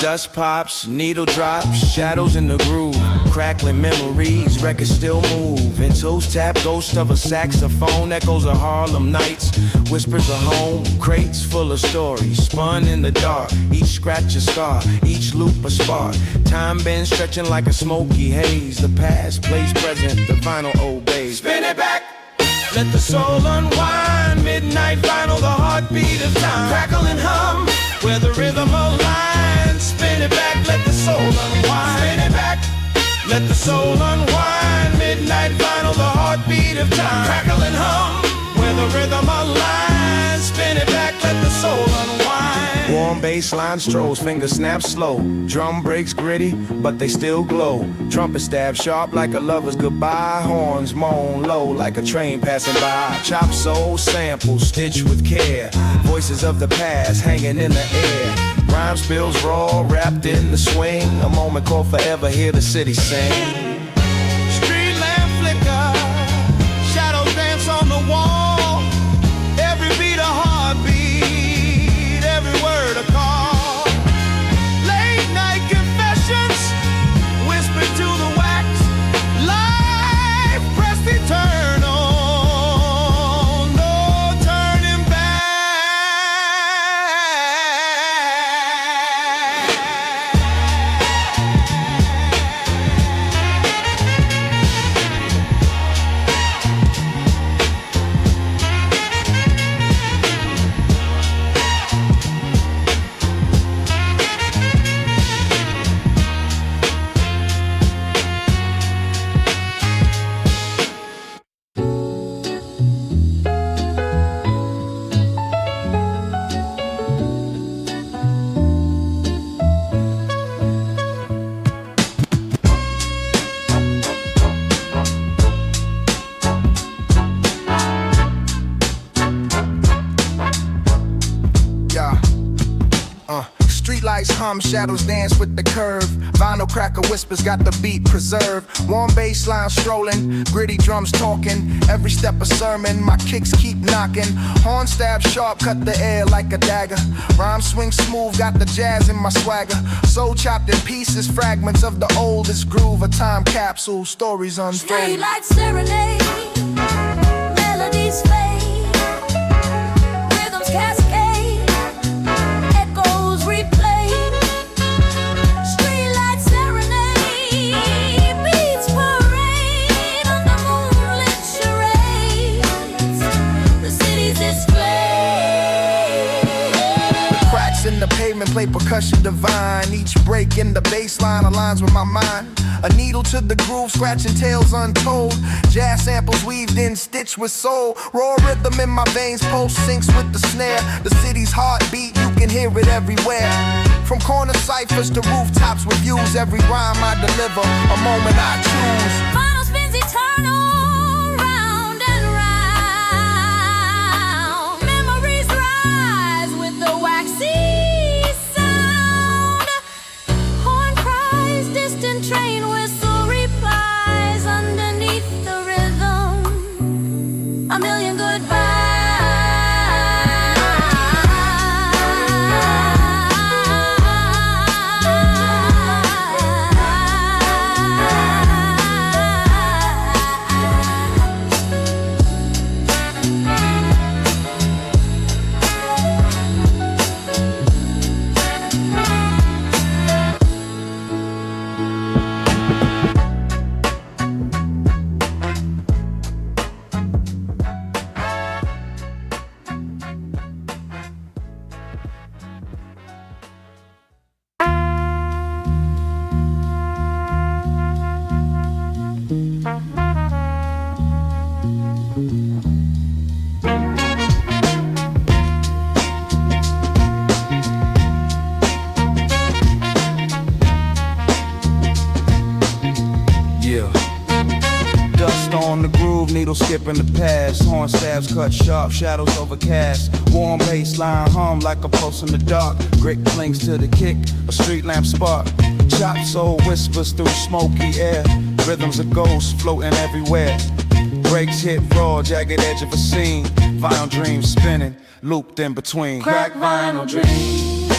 Dust pops, needle drops, shadows in the groove. Crackling memories, records still move. And toes tap, ghost of a saxophone. Echoes of Harlem nights, whispers of home. Crates full of stories, spun in the dark. Each scratch a scar, each loop a spark. Time bends stretching like a smoky haze. The past plays present, the vinyl obeys. Spin it back, let the soul unwind. Midnight vinyl, the heartbeat of time. Crackle and hum, where the rhythm aligns. Spin it back, let the soul unwind. Spin it back, let the soul unwind. Midnight vinyl, the heartbeat of time. Crackle and hum, where the rhythm aligns. Spin it back, let the soul unwind. Warm bass line strolls, finger snaps slow. Drum breaks gritty, but they still glow. Trumpet stab sharp like a lover's goodbye. Horns moan low like a train passing by. Chop soul samples stitched with care. Voices of the past hanging in the air. Rhyme spills raw, wrapped in the swing. A moment called forever, hear the city sing. Street lamp flicker, shadows dance on the wall. Every beat a heartbeat, every word a call. Late night confessions, whispered to the hum, shadows dance with the curve. Vinyl cracker whispers got the beat preserved. Warm bass line strolling, gritty drums talking. Every step a sermon, my kicks keep knocking. Horn stab sharp, cut the air like a dagger. Rhyme swing smooth, got the jazz in my swagger. Soul chopped in pieces, fragments of the oldest groove. A time capsule, stories unfold. Streetlight serenade, melodies fade, rhythms cascade, echoes replay. Streetlight serenade, beats parade under moonlit charades. The city's displayed. The cracks in the pavement play percussion divine. Each break in the bass line aligns with my mind. A needle to the groove, scratching tales untold. Jazz samples weaved in, stitched with soul. Raw rhythm in my veins, pulse syncs with the snare. The city's heartbeat, you can hear it everywhere. From corner ciphers to rooftops with views. Every rhyme I deliver, a moment I choose. Final spins eternal, round and round. Memories rise with the waxy sound. Horn cries, distant train whistle replies underneath the rhythm. A million Skipping the past, horn stabs cut sharp, shadows overcast. Warm bass line hum like a pulse in the dark. Grit clings to the kick, a street lamp spark. Chop soul whispers through smoky air. Rhythms of ghosts floating everywhere. Breaks hit raw, jagged edge of a scene. Vinyl dreams spinning, looped in between. Crack vinyl dreams,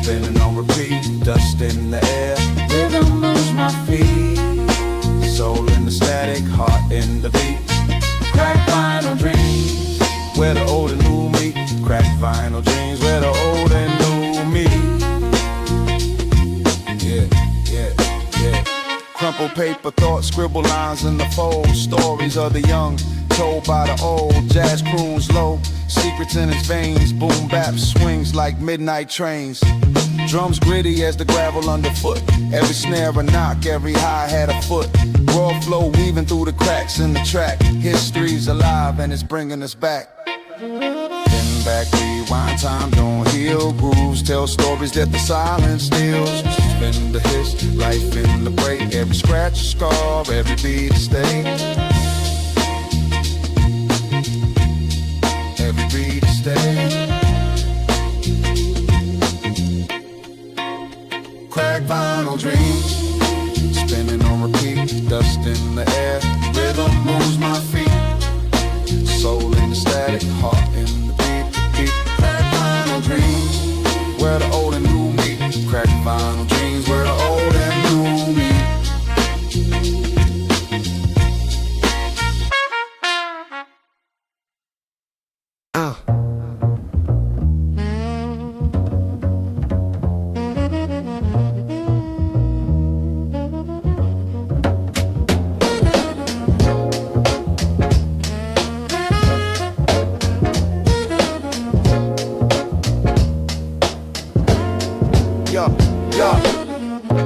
spinning on repeat. Dust in the air, rhythm moves my feet. Soul in the static, heart in the beat. Crack vinyl dreams, where the old and new meet. Crack vinyl dreams, where the old and new meet. Yeah, yeah, yeah. Crumple paper, thoughts, scribble lines in the fold. Stories of the young, told by the old. Jazz croons low, secrets in its veins. Boom bap swings like midnight trains. Drums gritty as the gravel underfoot. Every snare a knock, every hi-hat a foot. Raw flow weaving through the cracks in the track. History's alive and it's bringing us back. Then back, rewind, time don't heal. Grooves tell stories that the silence steals. Spin the hiss, life in the break. Every scratch a scar, every beat a stay. Every beat a stay. Crack vinyl dreams, spinning on repeat. Dust in the air, rhythm moves my feet. Soul in the static, heart in the beat. Crack vinyl dreams, where the old and new meet. Crack vinyl dreams, where the old and new meet.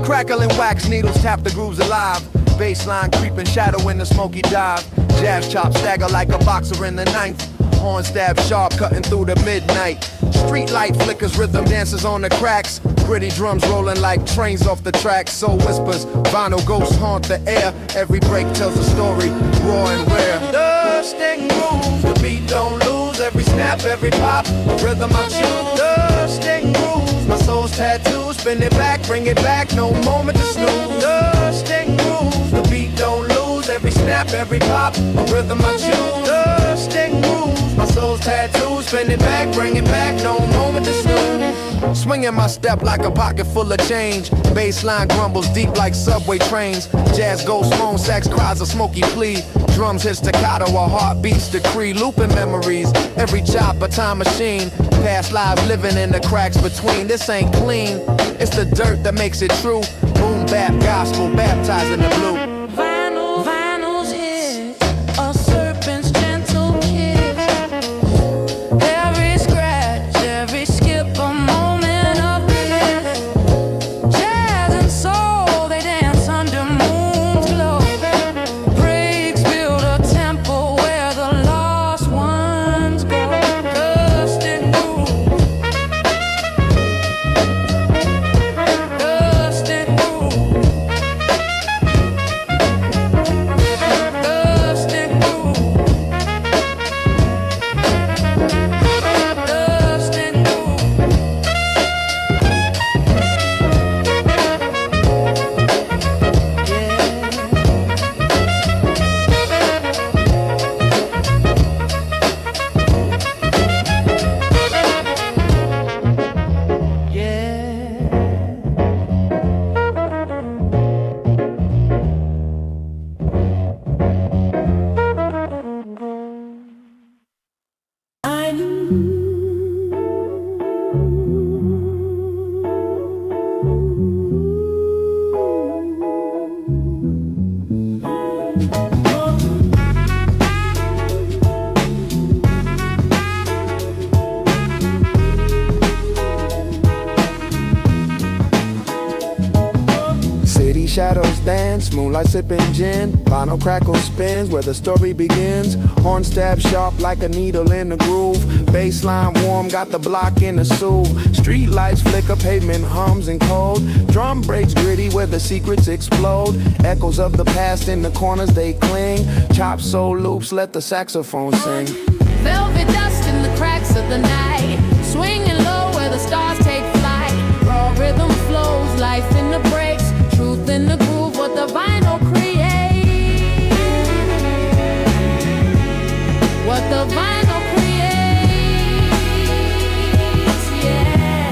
Crackling wax needles tap the grooves alive. Baseline creeping, shadow in the smoky dive. Jazz chop stagger like a boxer in the ninth. Horn stab sharp, cutting through the midnight. Street light flickers, rhythm dances on the cracks. Gritty drums rolling like trains off the tracks. Soul whispers, vinyl ghosts haunt the air. Every break tells a story, raw and rare. Dust and groove, the beat don't lose. Every snap, every pop, a rhythm I choose. Dust and groove, my soul's tattoos, spin it back, bring it back, no moment to snooze. Dust and grooves, the beat don't lose. Every snap, every pop, a rhythm I choose. Dust and grooves, my soul's tattoos, spin it back, bring it back, no moment to snooze. Swinging my step like a pocket full of change. Bassline grumbles deep like subway trains. Jazz goes phone, sax cries a smoky plea. Drums hit staccato, our heartbeats decree. Looping memories, every chop a time machine. Past lives living in the cracks between. This ain't clean, it's the dirt that makes it true. Boom bap gospel, baptized in the blue. Vinyls hit a serpent's gentle kiss. Every scratch, every skip, a moment of bliss. Jazz and soul, they dance under moon's glow. Breaks build a temple where the lost ones go. Dust and groove. Dust and groove. Dust and groove. Dust and groove. City shadows dance, moonlight sipping gin. Vinyl crackle spins where the story begins. Horn stab sharp like a needle in a groove. Bassline warm, got the block in the soothe. Street lights flicker, pavement hums and cold. Drum breaks gritty where the secrets explode. Echoes of the past in the corners they cling. Chop soul loops, let the saxophone sing. Velvet dust in the cracks of the night. Swinging low where the stars take flight. Raw rhythm flows, life in the breaks. Truth in the groove, what the vinyl creates. What the vinyl creates, yeah.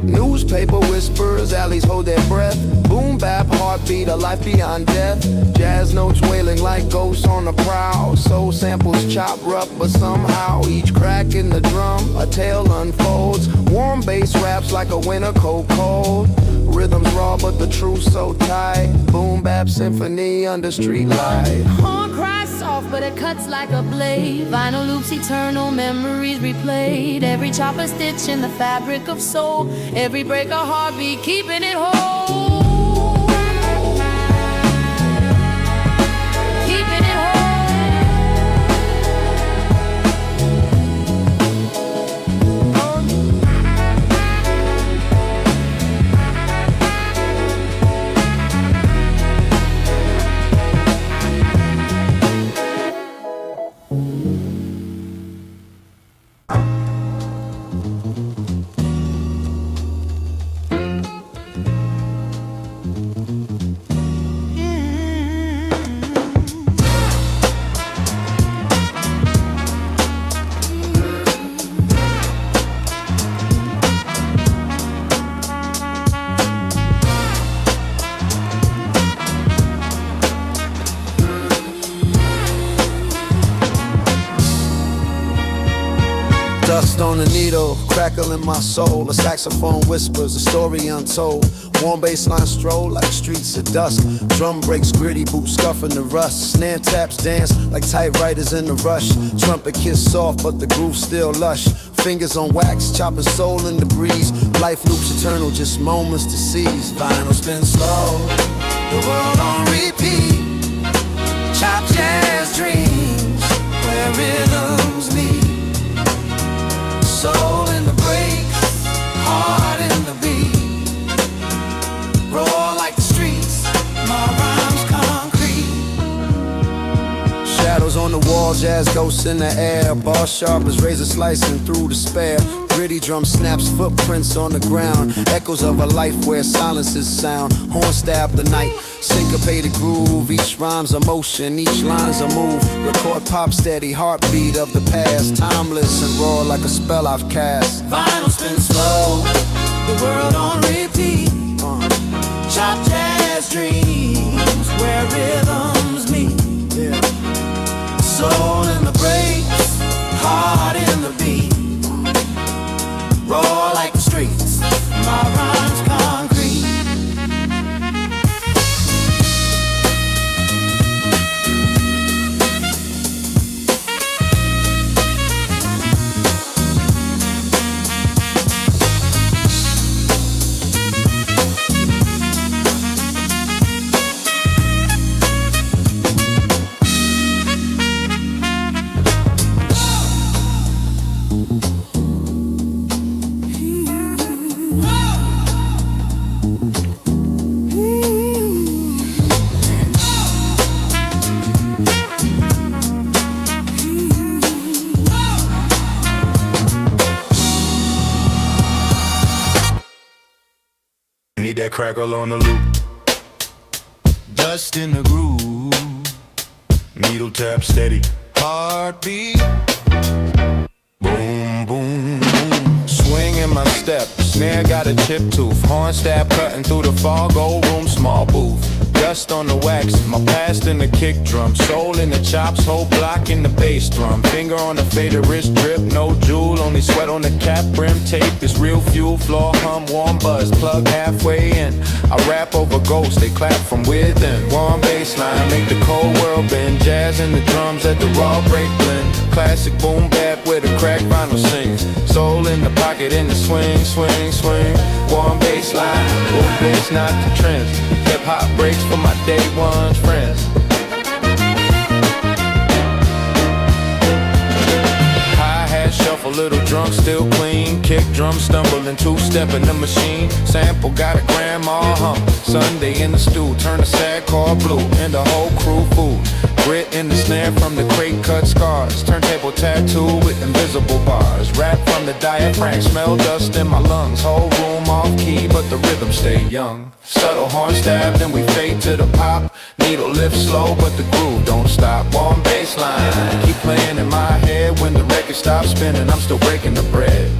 Newspaper whispers, alleys hold their breath. Boom bap, heartbeat, a life beyond death. Jazz notes wailing like ghosts on the prowl. Soul samples chop rough, but somehow each crack in the drum, a tale unfolds. Warm bass raps like a winter cold. Rhythms raw, but the truth so tight. Boom bap symphony under street light. Horn cries soft, but it cuts like a blade. Vinyl loops, eternal memories replayed. Every chop a stitch in the fabric of soul. Every break a heartbeat, keeping it whole. Keeping it whole. Dust on the needle, crackle in my soul. A saxophone whispers, a story untold. Warm bassline stroll like streets of dust. Drum breaks gritty, boots scuffing the rust. Snare taps dance like typewriters in the rush. Trumpet kiss soft, but the groove still lush. Fingers on wax, chopping soul in the breeze. Life loops eternal, just moments to seize. Vinyl spin slow, the world on repeat. Chop jazz dreams, where rhythms meet. Soul in the breaks, heart in the beat. Roar like the streets, my rhymes concrete. Shadows on the wall, jazz ghosts in the air. Bar sharp as razor slicing through despair. Gritty drum snaps, footprints on the ground. Echoes of a life where silences sound. Horn stab the night, syncopated groove. Each rhyme's a motion, each line's a move. Record pop steady, heartbeat of the past. Timeless and raw like a spell I've cast. Vinyl spin slow, the world on repeat. Chop jazz dreams where rhythms meet. Soul in the breaks, heart in the beat. Raw like the streets, my rhymes concrete. Need that crackle on the loop. Dust in the groove. Needle tap steady. Heartbeat. Boom, boom, boom. Swing in my step. Snare got a chip tooth. Horn stab cutting through the fog. Old room, small booth. Dust on the wax, my past in the kick drum. Soul in the chops, whole block in the bass drum. Finger on the faded wrist drip, no jewel. Only sweat on the cap, brim tape. It's real fuel, floor hum, warm buzz. Plug halfway in, I rap over ghosts, they clap from within. Warm bass line, make the cold world bend. Jazz in the drums at the raw break blend. Classic boom bap where the crack vinyl sings. Soul in the pocket in the swing, swing, swing. Warm bass line, boom bass not the trends. Hip-hop breaks for my day one's friends. Hi-hat shuffle, little drunk, still clean. Kick drum stumbling, two-step in the machine. Sample got a grandma hump. Sunday in the stew, turn a sad car blue. And the whole crew food. Grit in the snare from the crate cut scars. Turntable tattoo with invisible bars. Rap from the diaphragm, smell dust in my lungs. Whole room off key, but the rhythm stay young. Subtle horn stab, then we fade to the pop. Needle lift slow, but the groove don't stop. Warm bass line, keep playing in my head. When the record stops spinning, I'm still breaking the bread.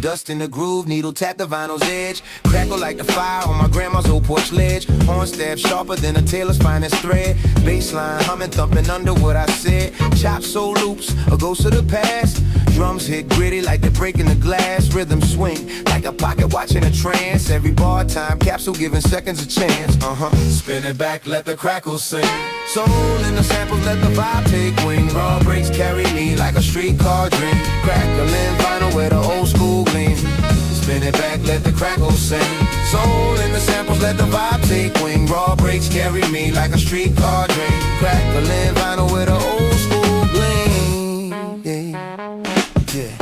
Dust in the groove, needle tap the vinyl's edge. Crackle like the fire on my grandma's old porch ledge. Horn stab sharper than a tailor's finest thread. Bassline humming, thumping under what I said. Chop soul loops, a ghost of the past. Drums hit gritty like they're breaking the glass. Rhythm swing like a pocket watching a trance. Every bar time capsule giving seconds a chance. Spin it back, let the crackle sing. Soul in the samples, let the vibe take wing. Raw breaks carry me like a streetcar dream. Crackling vinyl where the old school gleam. Spin it back, let the crackle sing. Soul in the samples, let the vibe take wing. Raw breaks carry me like a streetcar dream. Crackling vinyl where the old school gleam. Yeah.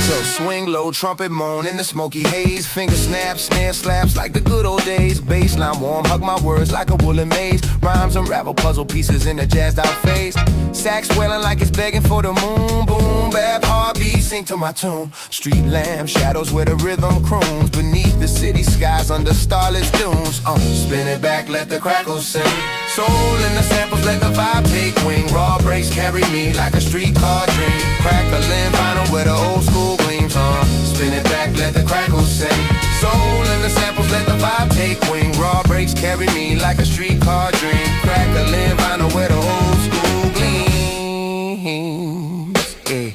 So swing low, trumpet moan in the smoky haze. Finger snaps, snare slaps like the good old days. Bassline warm, hug my words like a woolen maze. Rhymes unravel puzzle pieces in a jazzed out phase. Sax wailing like it's begging for the moon. Boom, bap, heartbeat, sing to my tune. Street lamp shadows where the rhythm croons. Beneath the city skies under starless dunes. Spin it back, let the crackles sing. Soul in the samples, let the vibe take wing. Raw breaks carry me like a streetcar dream. Crackling vinyl where the old school gleams. Spin it back, let the crackles sing. Soul in the samples, let the vibe take wing. Raw breaks carry me like a streetcar dream. Crackling vinyl where the old school gleams. Yeah.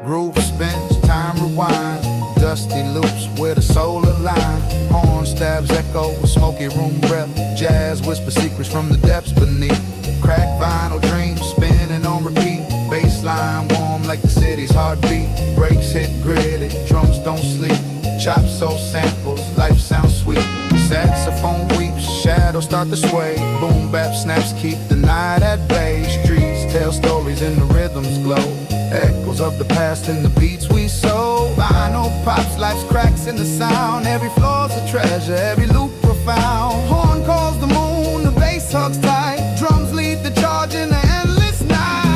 Groove spins, time rewind. Dusty loops where the soul align. Horn stabs echo with smoky room breath. Jazz whisper secrets from the depths beneath. Crack vinyl dreams spinning on repeat. Bassline warm like the city's heartbeat. Breaks hit gritty, drums don't sleep. Chop soul samples, life sounds sweet. Saxophone weeps, shadows start to sway. Boom bap snaps keep the night at bay. Streets tell stories and the rhythms glow. Echoes of the past in the beats we sow. Vinyl pops, life's cracks in the sound. Every floor's a treasure, every loop profound. Horn calls the moon, the bass hugs tight. Drums lead the charge in the endless night.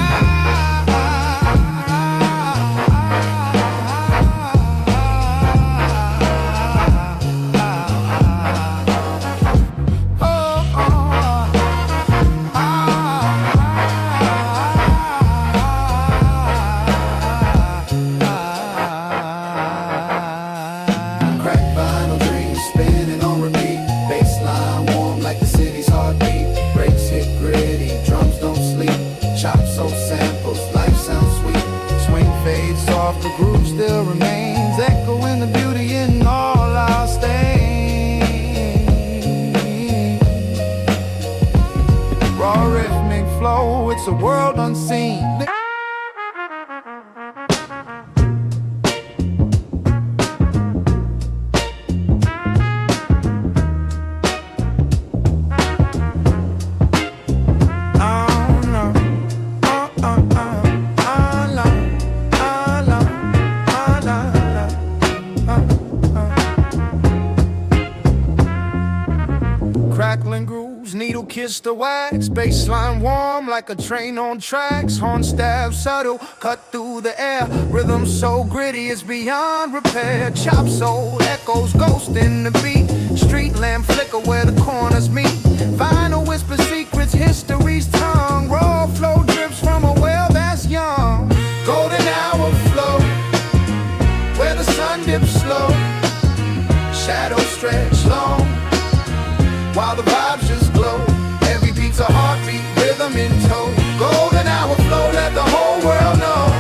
The groove still remains, echoing the beauty in all our stains. Raw rhythmic flow, it's a world unseen. Crackling grooves, needle kiss the wax. Bassline warm like a train on tracks. Horn stab subtle, cut through the air. Rhythm so gritty it's beyond repair. Chop soul echoes, ghost in the beat. Street lamp flicker where the corners meet. Vinyl whisper secrets, history's tongue. Raw flow drips from a well that's young. Golden hour flow, where the sun dips slow. Shadows stretch long, while the vibes just glow. Every beat's a heartbeat, rhythm in tow. Golden hour flow, let the whole world know.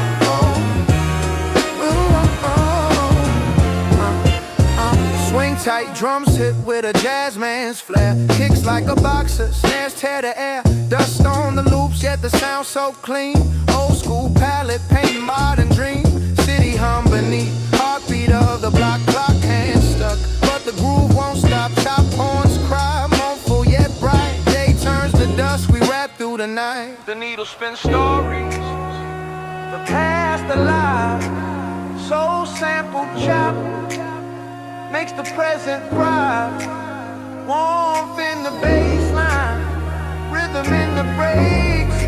Swing tight, drums hit with a jazz man's flair. Kicks like a boxer, snares tear the air. Dust on the loops, yet the sound so clean. Old school palette, paint modern dream. City hum beneath, heartbeat of the block clock, hand stuck. But the groove won't stop, chop horns cry, mournful yet bright. Day turns to dusk, we rap through the night. The needle spins stories, the past alive. Soul sample chop, makes the present thrive. Warmth in the bassline, rhythm in the breaks.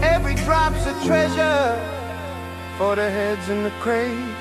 Every drop's a treasure for the heads in the crates.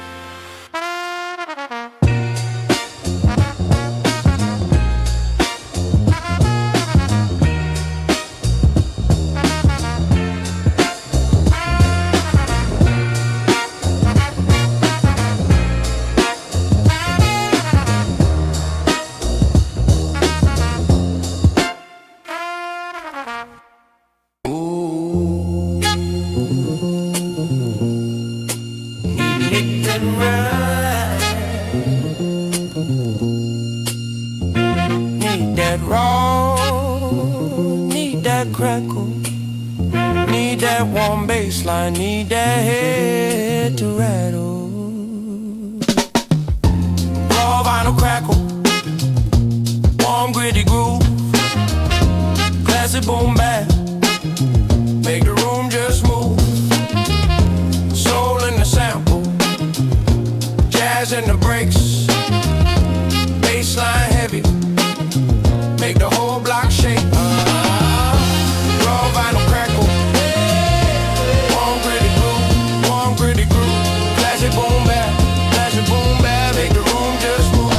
that warm baseline, need that head to rattle. Raw vinyl crackle, warm gritty groove, classic boom bap, make the room just move. Soul in the sample, jazz in the breaks, baseline heavy, make the whole block shake. Raw vinyl crackle, warm gritty groove, classic boom bap, make the room just move.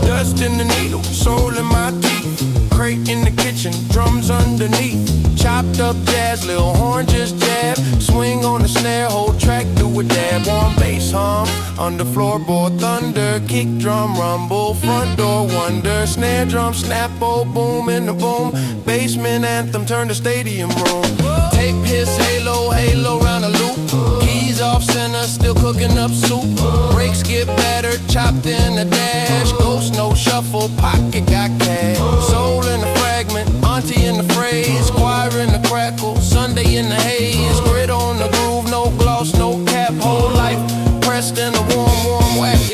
Dust in the needle, soul in my teeth, crate in the kitchen, drums underneath, chopped up jazz, little horn just jab, swing on the snare, whole track do a dab. Warm bass hum, under floorboard thunder, kick drum rumble, front door wonder, snare drum snap, oh boom in the boom, basement anthem, turn the stadium room. Tape hiss, halo round the loop, keys off center, still cooking up soup, brakes get battered, chopped in the dash, ghost no shuffle, pocket got cash, soul in the fragment, auntie in the phrase, choir in the crackle, Sunday in the haze, grit on the groove, no gloss, no cap, whole life pressed in a warm wax.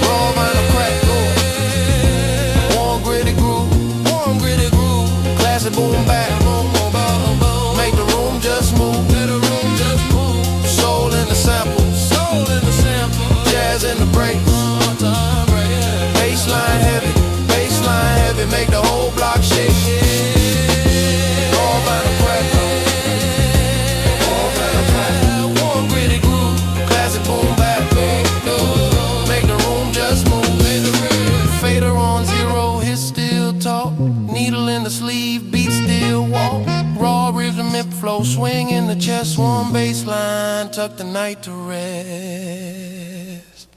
Raw vinyl crackle, warm gritty groove, classic boom bap, make the room just move. Soul in the sample, jazz in the breaks, baseline heavy, make the whole block shake. Raw vinyl crackle, warm gritty groove, classic boom bap, make the room just move. Fader on zero, hit still talk, needle in the sleeve, beat still walk, raw rhythmic flow, swing in the chest, warm baseline, tuck the night to rest.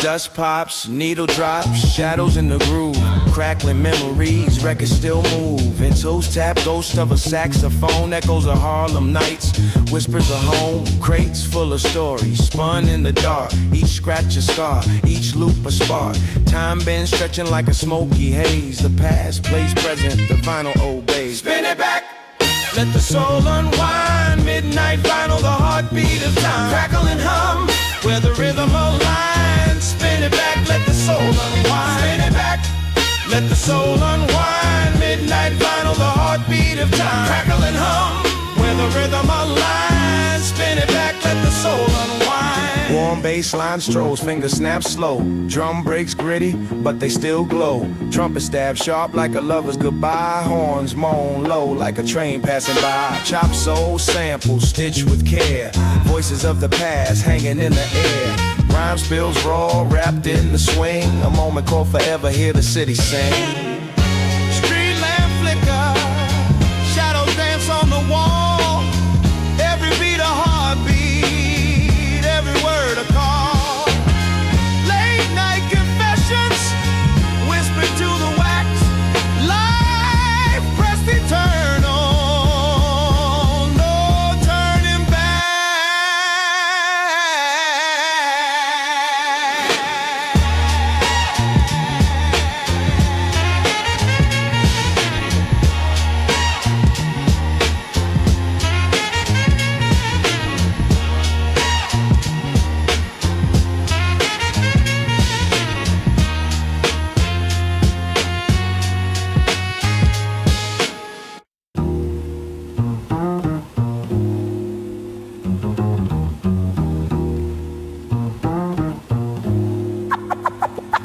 Dust pops, needle drops, shadows in the groove, crackling memories, records still move. And toes tap, ghost of a saxophone, echoes of Harlem nights, whispers of home, crates full of stories, spun in the dark, each scratch a scar, each loop a spark. Time been stretching like a smoky haze, the past plays present, the vinyl obeys. Spin it back, let the soul unwind, midnight vinyl, the heartbeat of time. Crackle and hum, where the rhythm aligns. Spin it back, let the soul unwind. Spin it back, let the soul unwind. Midnight vinyl, the heartbeat of time. Crackle and hum, where the rhythm aligns. Spin it back, let the soul unwind. Warm baseline strolls, finger snaps slow. Drum breaks gritty, but they still glow. Trumpet stab sharp like a lover's goodbye. Horns moan low like a train passing by. Chop soul samples stitched with care. Voices of the past hanging in the air. Rhyme spills raw, wrapped in the swing. A moment called forever, hear the city sing. Street lamp flicker, shadows dance on the wall. Every beat a heartbeat, every word a call. Late night confessions, whispered to the wax. Life pressed eternal, no turning back.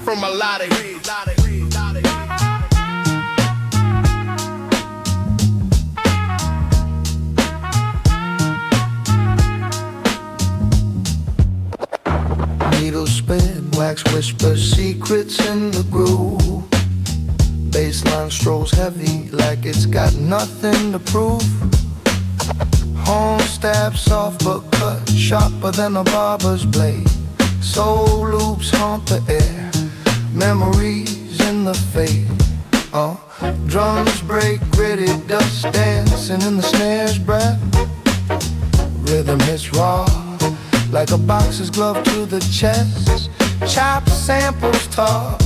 From a lot of hits, Needles spin, wax whisper secrets in the groove. Baseline strolls heavy like it's got nothing to prove. Horn stab soft but cut sharper than a barber's blade. Soul loops haunt the air, memories in the fade. Drums break gritty dust, dancing in the snare's breath. Rhythm hits raw like a boxer's glove to the chest. Chop samples talk,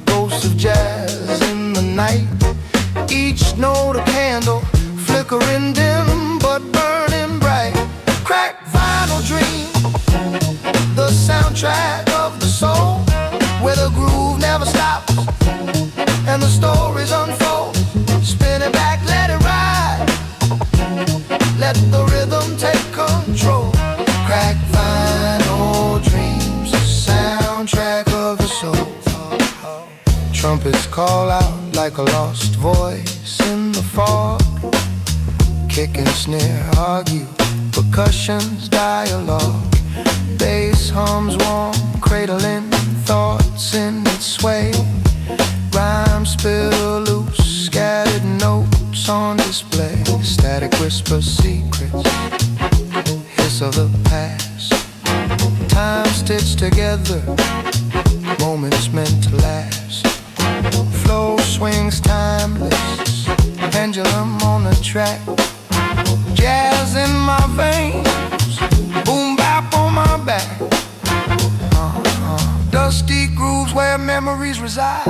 ghosts of jazz in the night. Each note a candle, flickering dim but burning bright. Crack vinyl dream, the soundtrack of the soul, where the groove never stops and the stories unfold. Spin it back, let it ride, let the rhythm take control. Crack vinyl dreams, the soundtrack of the soul. Trumpets call out like a lost voice in the fog. Kick and snare argue, percussion's dialogue. Bass hums warm, cradling thoughts in its sway. Rhymes spill loose, scattered notes on display. Static whisper secrets, hiss of the past. Time stitched together, moments meant to last. Flow swings timeless, pendulum on the track. Jazz in my veins, boom bap on my back. Dusty grooves where memories reside.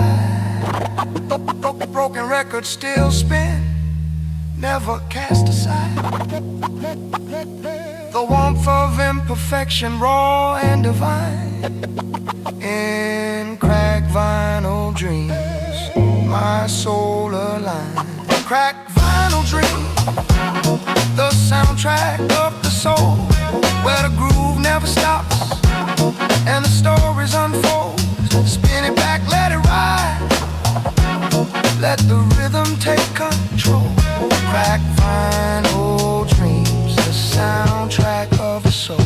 Broken records still spin, never cast aside. The warmth of imperfection, raw and divine. In crack vinyl dreams, my soul aligned. Crack vinyl dreams, the soundtrack of the soul, where the groove never stops and the stories unfold. Spin it back, let it ride, let the rhythm take control. Crack vinyl dreams, the soundtrack of the soul.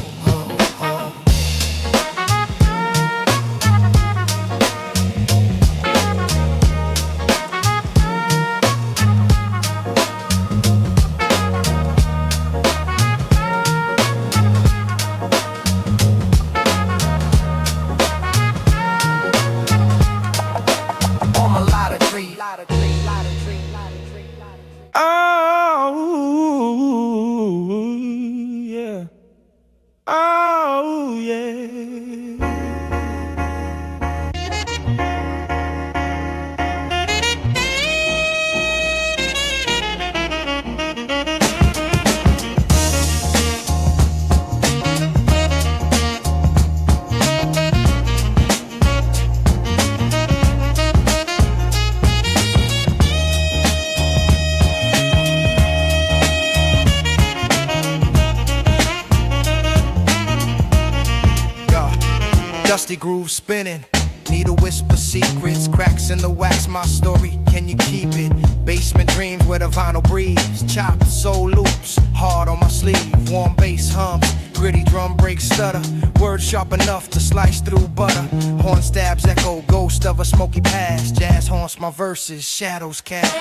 Dusty groove spinning, need a whisper secrets, cracks in the wax, my story, can you keep it? Basement dreams where the vinyl breathes, chopped soul loops, hard on my sleeve, warm bass hums, gritty drum breaks stutter, words sharp enough to slice through butter, horn stabs echo, ghost of a smoky past, jazz haunts my verses, shadows cast.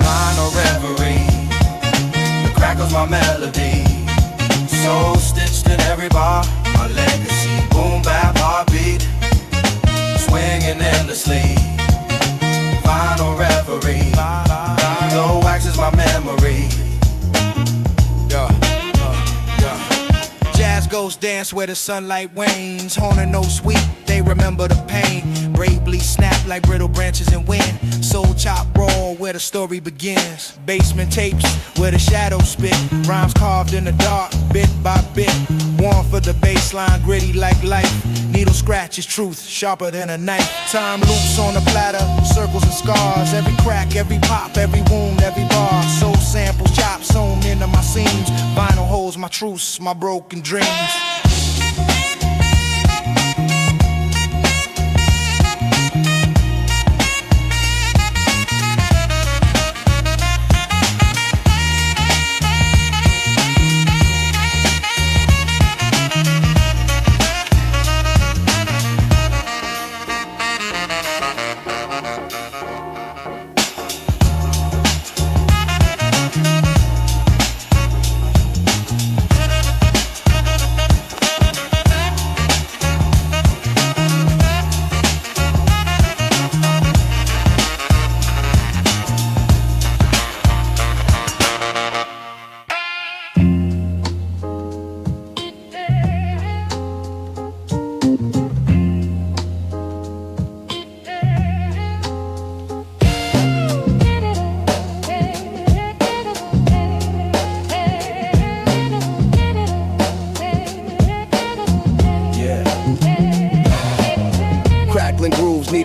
Vinyl reverie, the crackles my melody, soul stitched in every bar, my legacy. Boom bap heartbeat, swinging endlessly. Final reverie, the wax is my memory. Jazz ghosts dance where the sunlight wanes, horn and no sweet, they remember the pain. Bravely snap like brittle branches in wind. Soul chop raw where the story begins. Basement tapes where the shadows spit. Rhymes carved in the dark, bit by bit. Warm for the baseline, gritty like life. Needle scratch is truth, sharper than a knife. Time loops on the platter, circles and scars. Every crack, every pop, every wound, every bar. Soul samples, chops sewn into my seams. Vinyl holds my truths, my broken dreams.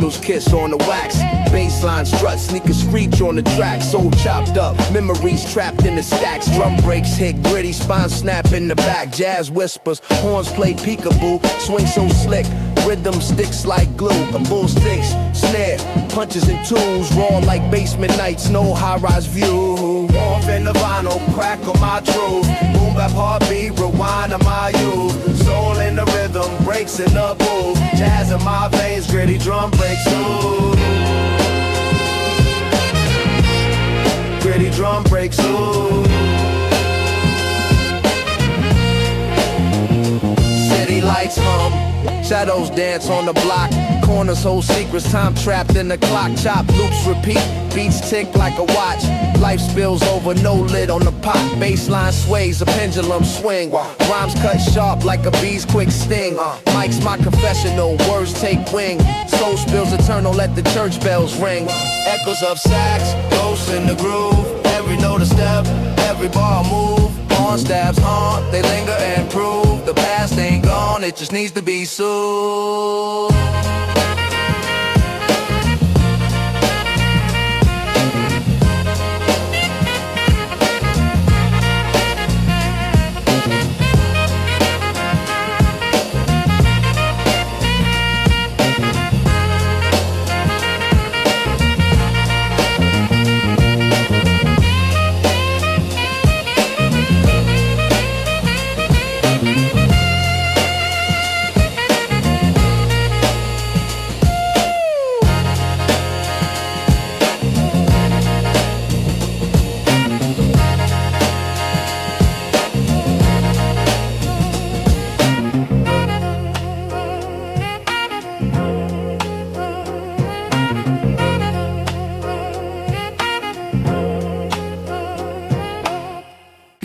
angel's kiss on the wax. Baseline strut, sneakers screech on the track. Soul chopped up, memories trapped in the stacks. Drum breaks hit gritty, spine snap in the back. Jazz whispers, horns play peekaboo. Swing so slick, rhythm sticks like glue. A bull sticks, snare, punches and tools. Raw like basement nights, no high-rise view. Off in the vinyl, crack on my truth. Boom bap heartbeat, rewind on my youth. Soul in the rhythm, breaks in the booth. Jazz in my veins, gritty drum breaks ooh. Gritty drum breaks ooh. City lights hum, shadows dance on the block. Corners hold secrets, time trapped in the clock. Chop, loops repeat, beats tick like a watch. Life spills over, no lid on the pot. Baseline sways, a pendulum swing. Rhymes cut sharp like a bee's quick sting. Mike's my confessional, words take wing. Soul spills eternal, let the church bells ring. Echoes of sax, ghosts in the groove. Every note a step, every bar move. Horn stabs haunt, they linger and prove. The past ain't gone, it just needs to be soothed.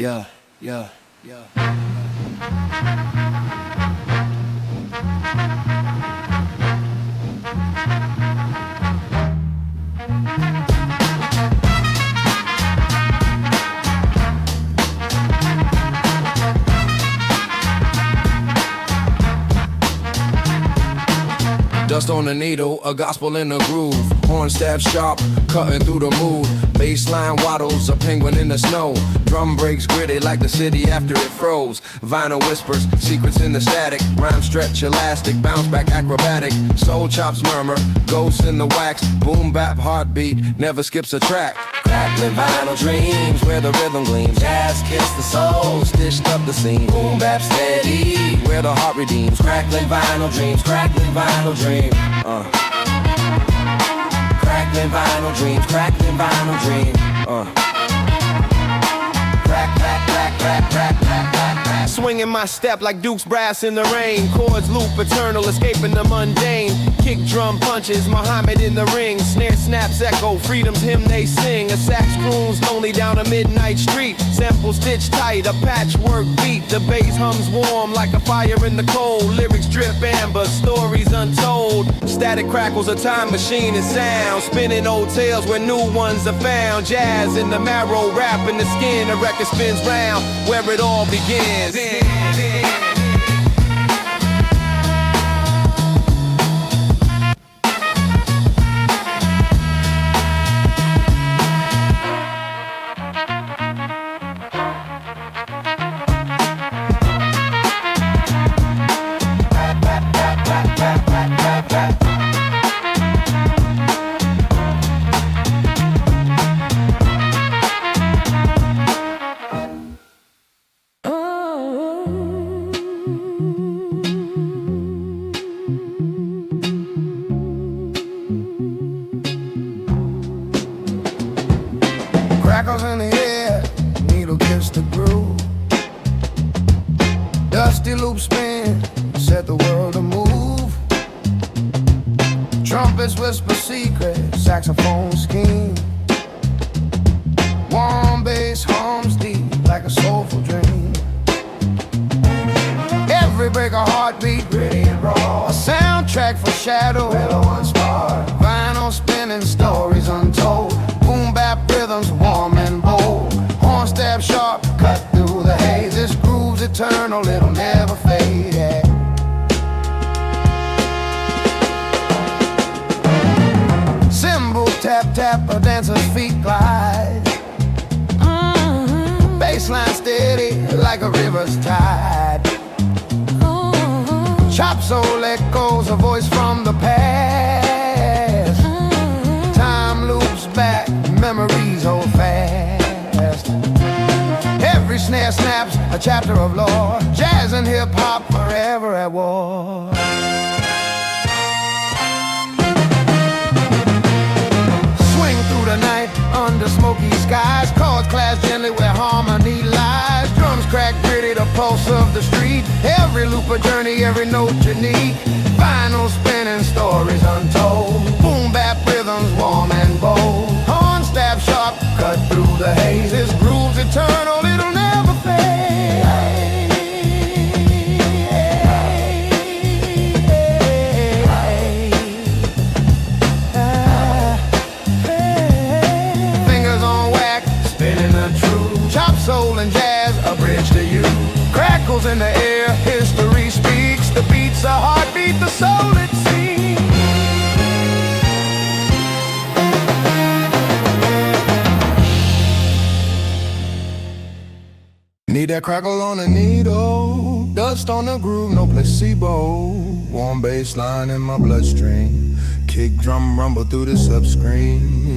Yeah. Dust on the needle, a gospel in the groove. Horn stab sharp, cutting through the mood. Baseline waddles, a penguin in the snow. Drum breaks gritty like the city after it froze. Vinyl whispers, secrets in the static. Rhyme stretch elastic, bounce back acrobatic. Soul chops murmur, ghosts in the wax. Boom bap heartbeat, never skips a track. Crackling vinyl dreams, where the rhythm gleams. Jazz kiss the soul, stitched up the scene. Boom bap steady, where the heart redeems. Crackling vinyl dreams, crackling vinyl dreams. Crackling vinyl dreams, crackling vinyl dream. Crack, crack, crack, crack, crack, crack, crack, crack. Swinging my step like Duke's brass in the rain. Chords loop eternal, escaping the mundane. Kick drum punches, Muhammad in the ring. Snare snaps echo, freedom's hymn they sing. A sax croons lonely down a midnight street. Sample stitched tight, a patchwork beat. The bass hums warm like a fire in the cold. Lyrics drip amber, stories untold. Static crackles, a time machine and sound. Spinning old tales where new ones are found. Jazz in the marrow, rap in the skin. A record spins round where it all begins. Crackles in the air, needle kiss the groove. Dusty loop spin, set the world to move. Trumpets whisper secrets, saxophone scheme. Warm bass hums deep like a soulful dream. Every break a heartbeat, gritty and raw. A soundtrack for shadow, hello unsparred. Vinyl spinning, stories untold. Boom bap rhythms, warm and bold. Horn stab sharp, cut through the haze. This groove's eternal, it'll never fade. Yeah. tap tap, a dancer's feet glide. Baseline steady like a river's tide. Chop soul echoes, a voice from the past. Time loops back, memories hold fast. Every snare snaps a chapter of lore. Jazz and hip-hop forever at war. Swing through the night under smoky skies. Chords clash gently where harmony lies. Drums crack gritty, the pulse of the street. Every loop a journey, every note unique. Vinyl spinning, stories untold. Boom bap rhythms warm and bold. Horn stab sharp, cut through the haze. This groove's eternal, it'll never fade. Fingers on whack, spinning the truth. Chop soul and jazz, a bridge to you. Crackles in the air, history speaks. The beat's a heartbeat, the soul it seeks. Need that crackle on the needle, dust on the groove, no placebo. Warm bass line in my bloodstream, kick drum rumble through the subscreen.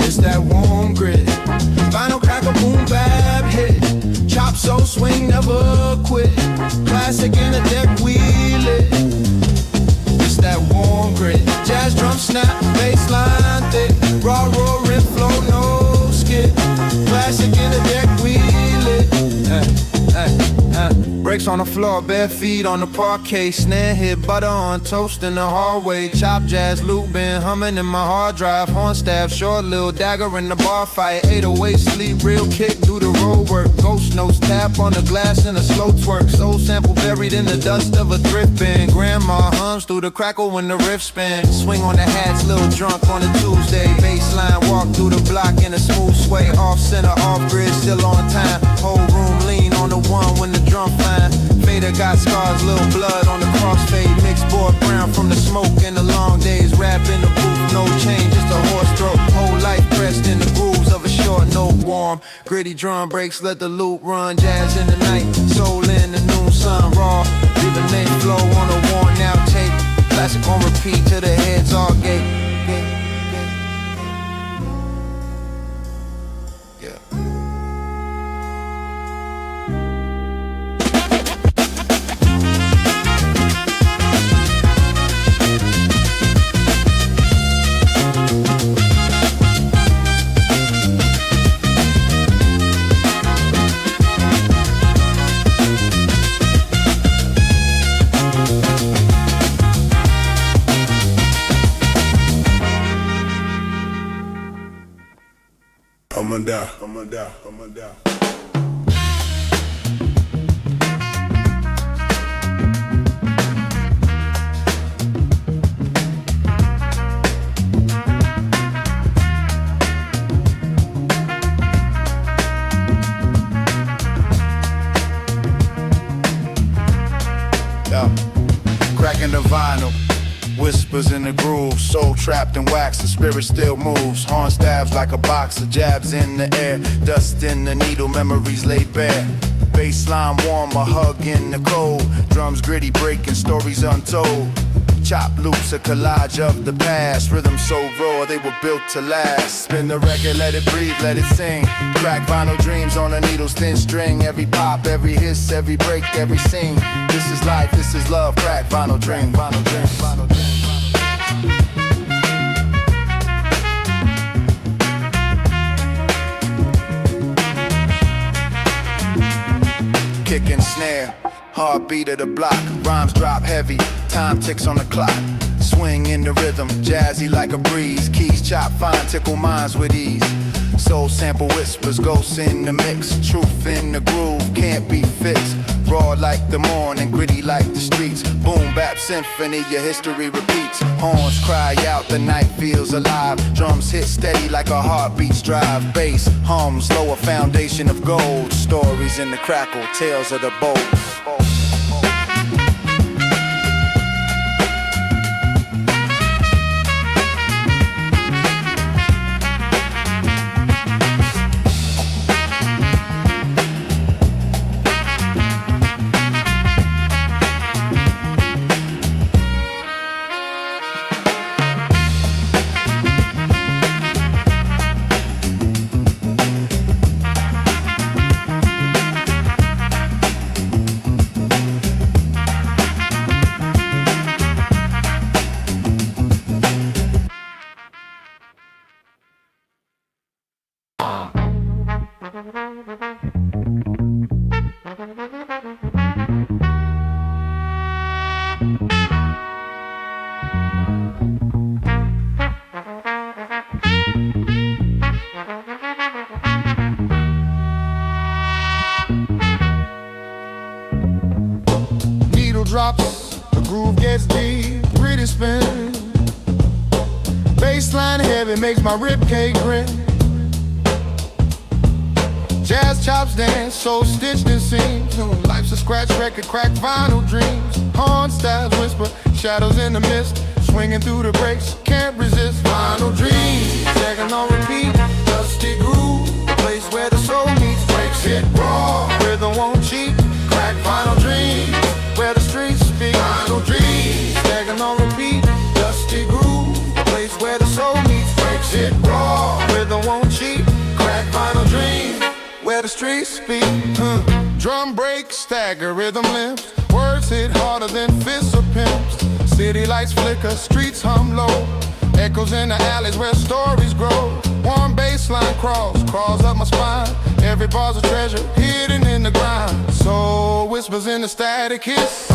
It's that warm grit, vinyl crackle boom bap hit. Chop so swing never quit, classic in a deck wheel it. It's that warm grit, jazz drum snap, bass line thick. Raw riff flow, no skip, classic in a deck wheel it. Brakes on the floor, bare feet on the parquet. Snare hit, butter on toast in the hallway. Chop jazz loop been humming in my hard drive. Horn staff, short little dagger in the bar fight. 808 sleep, real kick, do the road work. Ghost notes, tap on the glass in a slow twerk. Soul sample buried in the dust of a thrift bin. Grandma hums through the crackle when the riff spin. Swing on the hats, little drunk on a Tuesday. Baseline walk through the block in a smooth sway. Off center, off grid, still on time. Whole room lean on the one when the drum fine. Fader got scars, little blood on the crossfade. Mixed board brown from the smoke and the long days. Rap in the booth, no change, just a horse throat. Whole life pressed in the grooves of a short note. Warm, gritty drum breaks, let the loop run. Jazz in the night, soul in the noon sun. Raw, leave a name flow on a worn out tape. Classic on repeat till the heads all gate. I'ma die. Cracking the vinyl, whispers in the groove. Soul trapped in wax, the spirit still moves. Horn stabs like a box of jabs in the air. Dust in the needle, memories laid bare. Bassline warm, a hug in the cold. Drums gritty, breaking stories untold. Chop loops, a collage of the past. Rhythm so raw, they were built to last. Spin the record, let it breathe, let it sing. Crack vinyl dreams on a needle's thin string. Every pop, every hiss, every break, every scene. This is life, this is love. Crack vinyl dream, vinyl dream, vinyl dream. Kick and snare, heartbeat of the block. Rhymes drop heavy, time ticks on the clock. Swing in the rhythm, jazzy like a breeze. Keys chop fine, tickle minds with ease. Soul sample whispers, ghosts in the mix. Truth in the groove, can't be fixed. Raw like the morn and gritty like the streets. Boom bap symphony, your history repeats. Horns cry out, the night feels alive. Drums hit steady like a heartbeat's drive. Bass hums, lower foundation of gold. Stories in the crackle, tales of the bold. Drops, the groove gets deep, gritty spin. Bassline heavy makes my ribcage grin. Jazz chops dance, so stitched in seams. Life's a scratch record, crack vinyl dreams. Horn styles whisper, shadows in the mist. Swinging through the breaks, can't resist. Vinyl dreams, second on repeat. Dusty groove, the place where the soul meets. Breaks hit raw, rhythm won't cheat. Crack vinyl dreams, where the streets speak. Vinyl dreams, stacking on repeat. Dusty groove, the place where the soul meets. Breaks hit raw, rhythm won't cheat. Crack vinyl dreams, where the streets speak. Drum break, stagger, rhythm limps. Words hit harder than fists or pimps. City lights flicker, streets hum low. Echoes in the alleys where stories grow. Warm baseline crawls up my spine. Every bar's a treasure hidden in the grind. Soul whispers in the static hiss.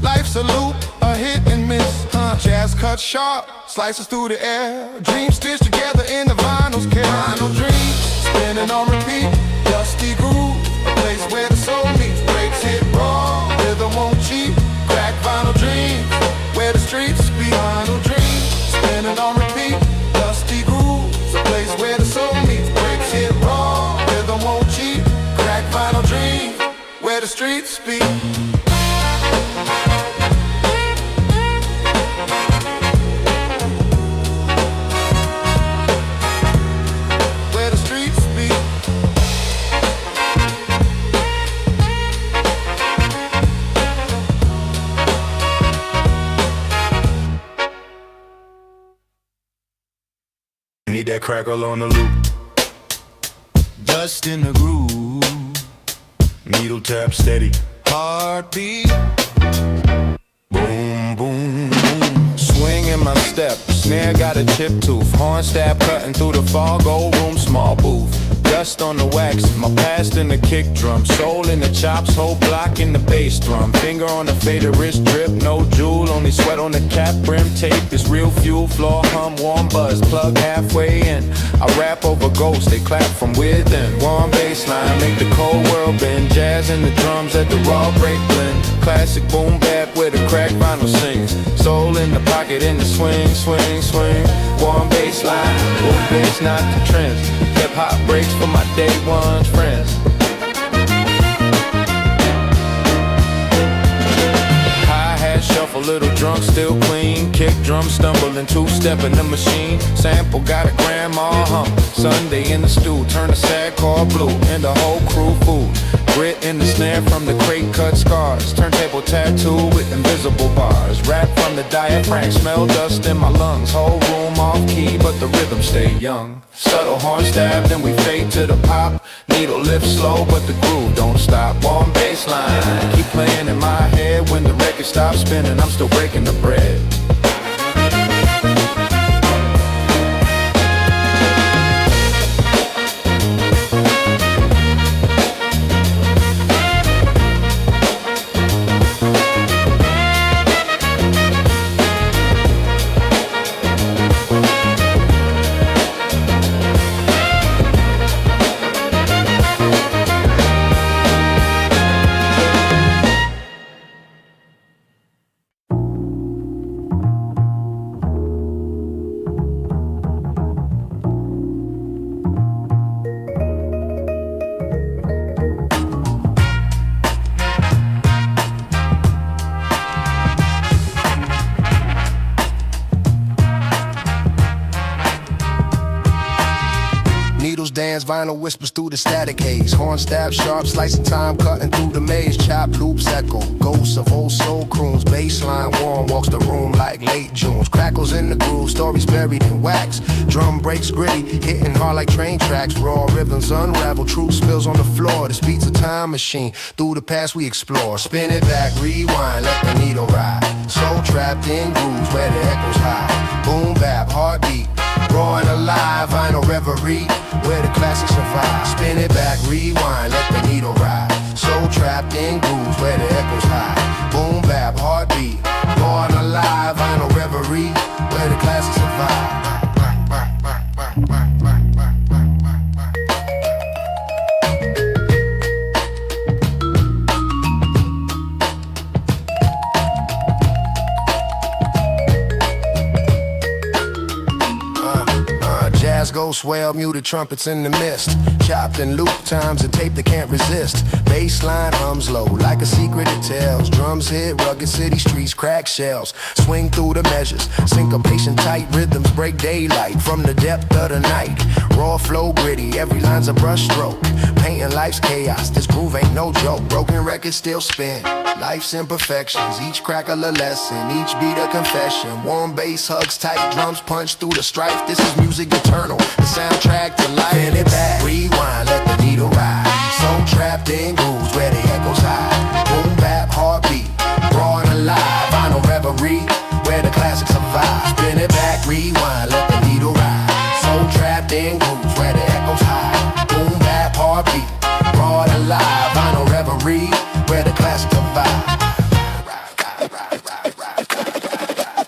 Life's a loop, a hit and miss. Jazz cuts sharp, slices through the air. Dreams stitched together in the vinyl's care. Vinyl dreams, spinning on repeat. Dusty groove, a place where the soul meets. Breaks hit raw, rhythm won't cheat. Crack vinyl dreams, where the streets speak. Vinyl dreams, spinning on repeat. Dusty grooves, a place where the soul meets. Breaks hit raw, rhythm won't cheat. Crack vinyl dreams, where the streets speak. Where the streets speak. Need that crackle on the loop. Dust in the groove. Needle tap steady. Heartbeat. Boom, boom, boom. Swing in my step. Snare got a chip tooth. Horn stab cutting through the fog. Old room, small booth. Dust on the wax, my past in the kick drum. Soul in the chops, whole block in the bass drum. Finger on the fader, wrist drip, no jewel. Only sweat on the cap, brim tape. It's real fuel, floor hum, warm buzz. Plug halfway in, I rap over ghosts, they clap from within. Warm bass line, make the cold world bend. Jazz in the drums at the raw break blend. Classic boom bap where the crack vinyl sings. Soul in the pocket in the swing, swing, swing. Warm bass line, boom bass not the trends. HipHop breaks for my day one friends. Hi-hat shuffle, little drunk, still clean. Kick drum, stumbling, two-step in the machine. Sample got a grandma hump. Sunday in the stew, turn a sad car blue. And the whole crew food. Grit in the snare from the crate cut scars. Turntable tattoo with invisible bars. Rap from the diaphragm, smell dust in my lungs. Whole room off key, but the rhythm stay young. Subtle horn stab, then we fade to the pop. Needle lift slow, but the groove don't stop. Warm bass line, keep playing in my head. When the record stops spinning, I'm still breaking the bread. dance, vinyl whispers through the static haze. Horn stab sharp, slicing time, cutting through the maze. Chop loops echo, ghosts of old soul croons. Baseline warm, walks the room like late Junes. Crackles in the groove, stories buried in wax. Drum breaks gritty, hitting hard like train tracks. Raw rhythms unravel, truth spills on the floor. This beat's a time machine, through the past we explore. Spin it back, rewind, let the needle ride. Soul trapped in grooves where the echoes hide. Boom bap, heartbeat, raw and alive. Vinyl reverie, where the classics survive. Spin it back, rewind, let the needle ride. Soul trapped in grooves where the echoes hide. Boom bap, heartbeat, raw and alive. Vinyl reverie, where the classics survive. Jazz go swell, muted trumpets in the mist. Chopped and looped times, a tape that can't resist. Bassline hums low, like a secret it tells. Drums hit rugged city streets, crack shells. Swing through the measures, syncopation tight. Rhythms break daylight from the depth of the night. Raw flow gritty, every line's a brush stroke. Painting life's chaos, this groove ain't no joke. Broken records still spin, life's imperfections. Each crack a lesson, each beat a confession. Warm bass hugs tight, drums punch through the strife. This is music eternal, the soundtrack to life. Spin it back, rewind, let the needle ride. Soul trapped in grooves where the echoes hide. Boom bap, heartbeat, raw and alive. Vinyl reverie, where the classics survive. Spin it back, rewind, let the needle ride. Soul trapped in grooves where the echoes hide. Boom bap, heartbeat, raw and alive. Vinyl reverie, where the classics survive.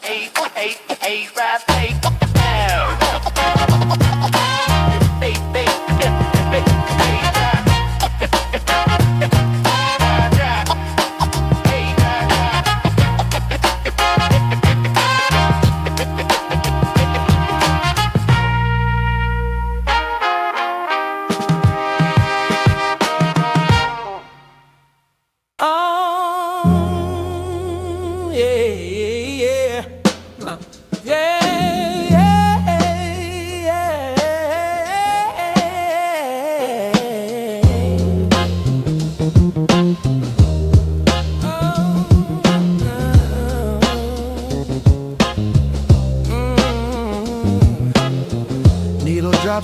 Hey, rap, hey,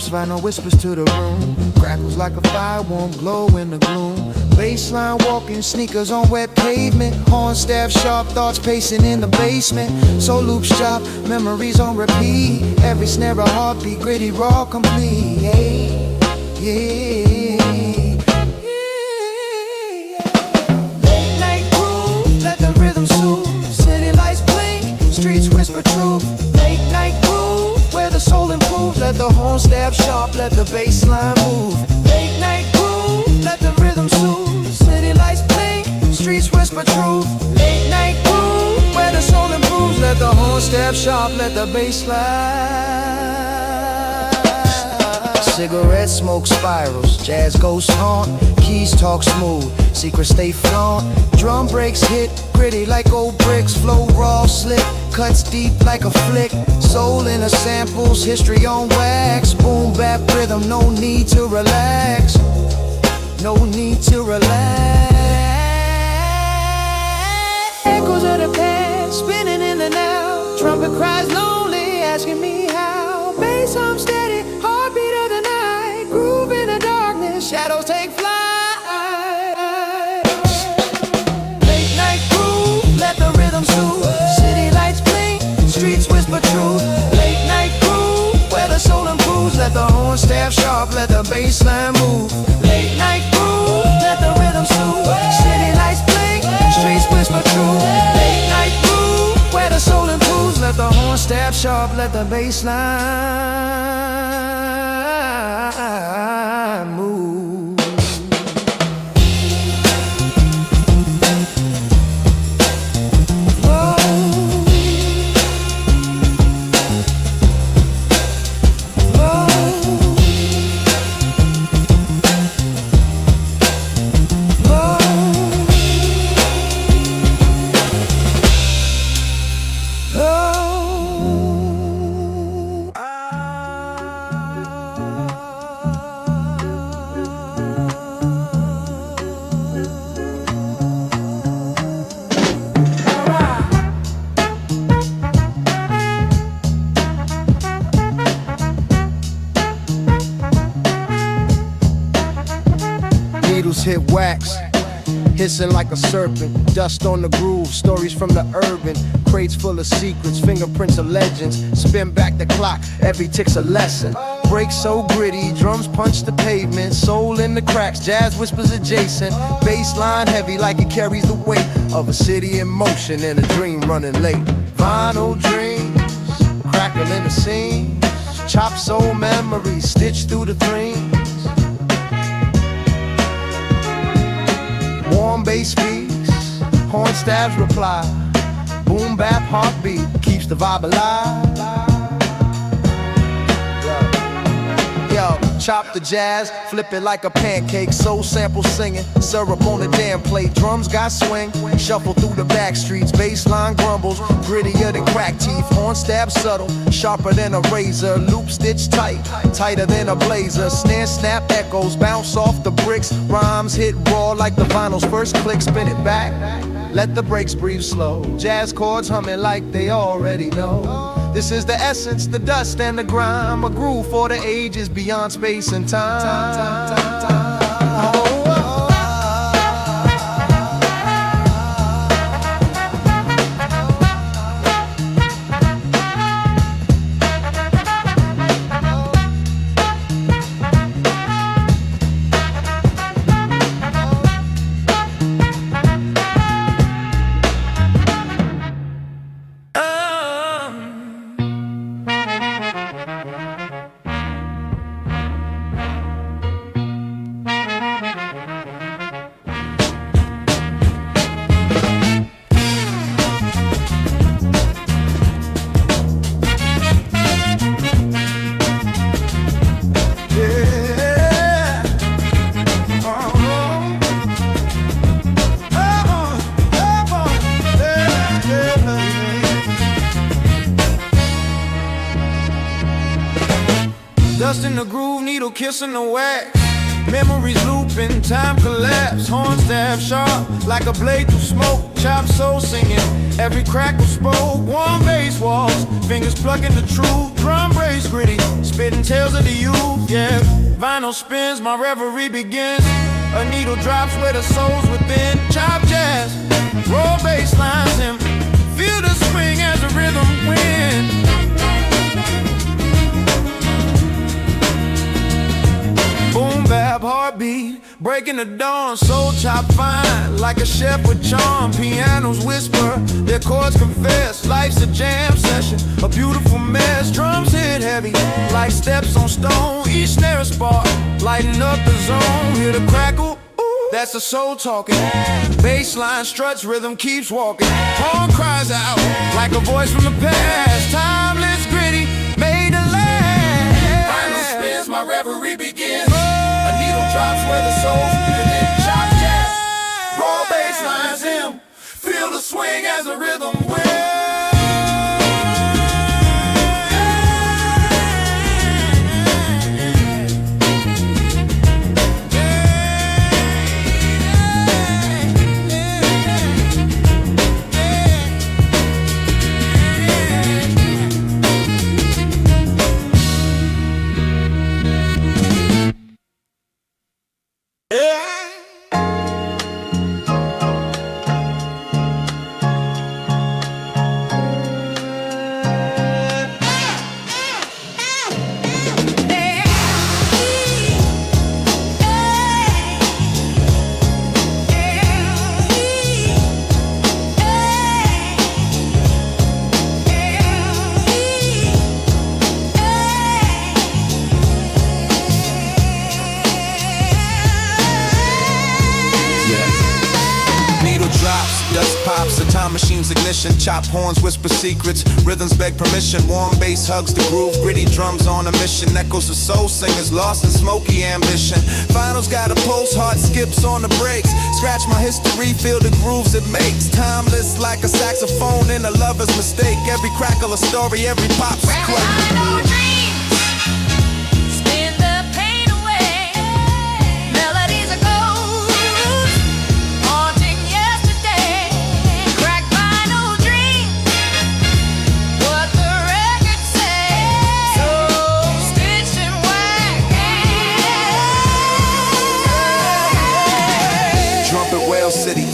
Vinyl whispers to the room. Crackles like a fire, warm glow in the gloom. Baseline walking, sneakers on wet pavement. Horn staff sharp, thoughts pacing in the basement. Soul loops chop, memories on repeat. Every snare a heartbeat, gritty, raw, complete. Yeah. Late night groove, let the rhythm soothe. City lights blink, streets whisper truth. Late night groove, where the soul improves. Let the horn stab sharp, let the bass line move. Late night groove, let the rhythm soothe. City lights blink, streets whisper truth. Late night groove, where the soul improves. Let the horn stab sharp, let the bass line. Cigarette smoke spirals, jazz ghosts haunt. Keys talk smooth, secrets stay flaunt. Drum breaks hit, gritty like old bricks. Flow raw, slick, cuts deep like a flick. Soul in the samples, history on wax. Boom bap rhythm, no need to relax. No need to relax. Echoes of the past, spinning in the now. Trumpet cries lonely, asking me how. Bass hum steady, heartbeat of the night. Groove in the darkness, shadows take flight. Late night groove, let the rhythm soothe. City lights blink, streets whisper truth. Late night groove, where the soul improves. Let the horn stab sharp, let the bass line move. Late night groove, let the rhythm soothe. City lights blink, streets whisper truth. Late night groove, where the soul improves. Let the horn stab sharp, let the bass line move. hit wax, hissing like a serpent. Dust on the groove, stories from the urban. Crates full of secrets, fingerprints of legends. Spin back the clock, every tick's a lesson. Break so gritty, drums punch the pavement. Soul in the cracks, jazz whispers adjacent. Bass line heavy like it carries the weight of a city in motion and a dream running late. Vinyl dreams, crackling the seams. Chop soul memories, stitched through the dreams. Warm bass speaks, horn stabs reply. Boom bap heartbeat keeps the vibe alive. Yo, chop the jazz, flip it like a pancake. Soul sample singing, syrup on the damn plate. Drums got swing, shuffle through the back streets. Bassline grumbles, grittier than crack teeth. Horn stab subtle, sharper than a razor. Loop stitch tight, tighter than a blazer. Snare snap echoes, bounce off the bricks. Rhymes hit raw like the vinyl's first click. Spin it back, let the brakes breathe slow. Jazz chords humming like they already know. This is the essence, the dust and the grime. A groove for the ages beyond space and time. Dust in the groove, needle kissing the wax. Memories looping, time collapse. Horn stab sharp, like a blade through smoke. Chop soul singing, every crackle spoke. Warm bass walls, fingers plucking the truth. Drum brace gritty, spitting tales of the youth, yeah. Vinyl spins, my reverie begins. A needle drops where the soul's within. Chop jazz, raw bass lines him. Feel the swing as the rhythm wins. Boom bap heartbeat, breaking the dawn. Soul chop fine, like a chef with charm. Pianos whisper, their chords confess. Life's a jam session, a beautiful mess. Drums hit heavy, like steps on stone. Each snare a spark, lighting up the zone. Hear the crackle, ooh, that's the soul talking. Bassline struts, rhythm keeps walking. Horn cries out, like a voice from the past. Timeless, gritty, made to last. Final spins, my reverie begins. A needle drops where the soul's within. Chop jazz, raw bass lines him. Feel the swing as the rhythm wins. The time machine's ignition, chop horns, whisper secrets, rhythms beg permission, warm bass hugs the groove, gritty drums on a mission, echoes of soul singers lost in smoky ambition. Finals got a pulse, heart skips on the brakes, scratch my history, feel the grooves it makes, timeless like a saxophone in a lover's mistake, every crackle a story, every pop's a quake.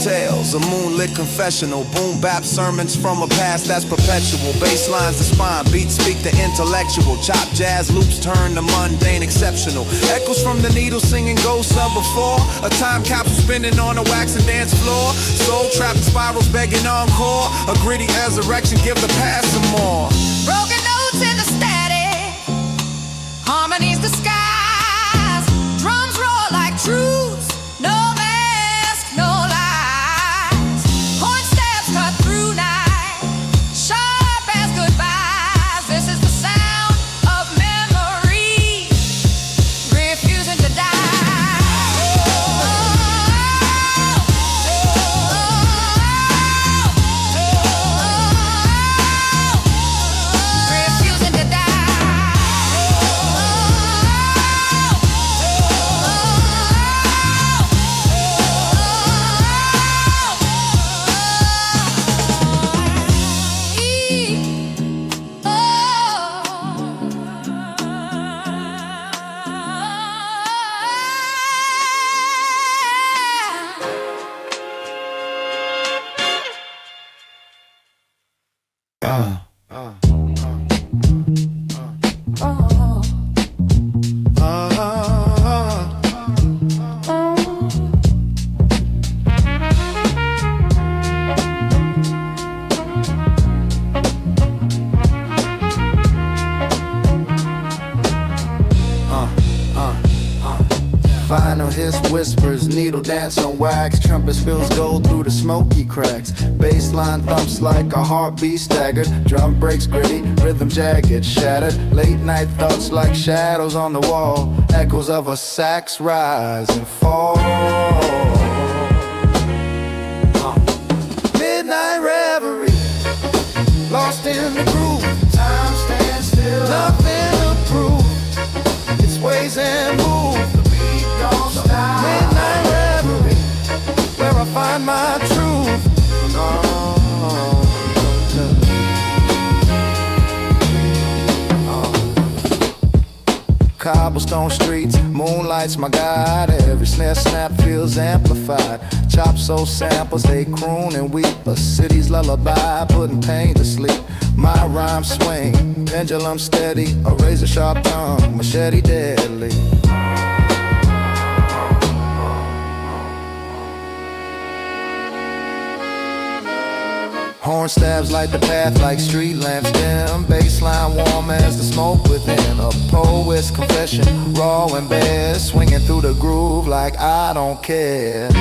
tales, a moonlit confessional. Boom bap sermons from a past that's perpetual. Basslines the spine, beats speak the intellectual. Chop jazz loops turn the mundane exceptional. Echoes from the needle singing ghosts of before. A time capsule spinning on a wax and dance floor. Soul trapped spirals begging encore. A gritty resurrection, give the past some more. Broken notes in the static, harmonies the skies. Drums roar like truths, no mask, no lies. Horn stabs cut through night, sharp as goodbyes. This is the sound of memory, refusing to die. Refusing to die. Final hiss whispers, needle dance on wax. Trumpet spills gold through the smoky cracks. Bassline thumps like a heartbeat staggered. Drum breaks gritty, rhythm jagged, shattered. Late night thoughts like shadows on the wall. Echoes of a sax rise and fall. Midnight reverie, lost in the groove. Time stands still, nothing to prove. It's ways and moves. Midnight reverie, where I find my truth. Cobblestone streets, moonlight's my guide. Every snare snap feels amplified. Chop soul samples, they croon and weep. A city's lullaby, putting pain to sleep. My rhyme swing, pendulum steady. A razor sharp tongue, machete deadly. Horn stabs light the path like street lamps dim. Bassline warm as the smoke within. A poet's confession, raw and bare. Swinging through the groove like I don't care.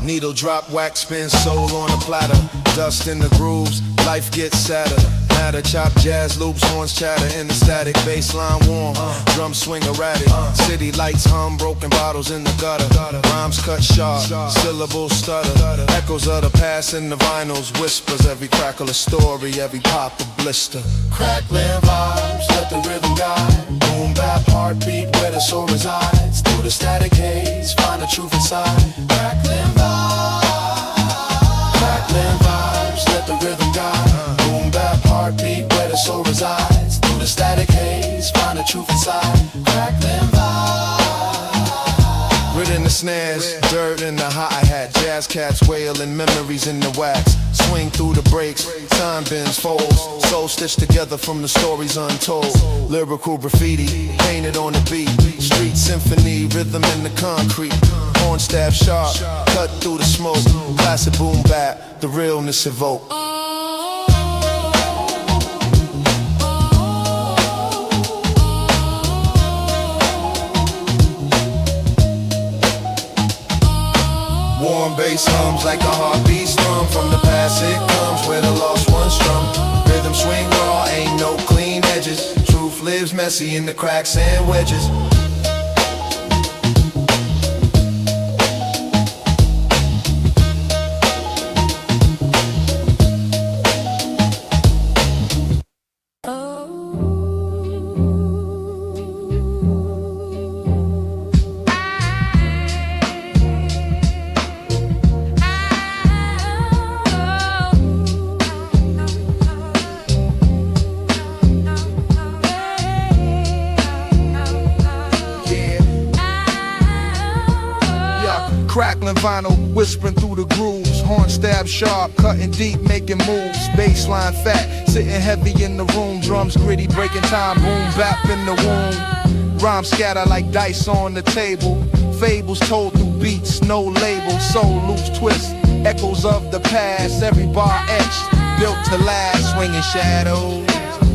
Needle drop, wax spin, soul on a platter. Dust in the grooves, life gets sadder. Matter, chop jazz loops, horns chatter in the static. Bassline warm, drum swing erratic. City lights hum, broken bottles in the gutter. Rhymes cut sharp, syllables stutter. Echoes of the past in the vinyls, whispers. Every crackle a story, every pop a blister. Crackling vibes, let the rhythm guide. Boom bap heartbeat where the soul resides. Through the static haze, find the truth inside. Crackling vibes, let the rhythm guide. Boom bap heartbeat where the soul resides. Through the static haze, find the truth inside. Crackling vibes. Grit in the snares, dirt in the hi-hat. Jazz cats wailing, memories in the wax. Swing through the breaks, time bends, folds. Soul stitched together from the stories untold. Lyrical graffiti, painted on the beat. Street symphony, rhythm in the concrete. Horn stab sharp, cut through the smoke. Classic boom bap, the realness evoked. bass hums like a heartbeat strum. From the past it comes where the lost one strum. Rhythm swing raw, ain't no clean edges. Truth lives messy in the cracks and wedges. Crackling vinyl, whispering through the grooves. Horn stab sharp, cutting deep, making moves. Bassline fat, sitting heavy in the room. Drums gritty, breaking time, boom bap in the womb. Rhymes scatter like dice on the table. Fables told through beats, no label. Soul loose twist, echoes of the past. Every bar etched, built to last. Swinging shadows,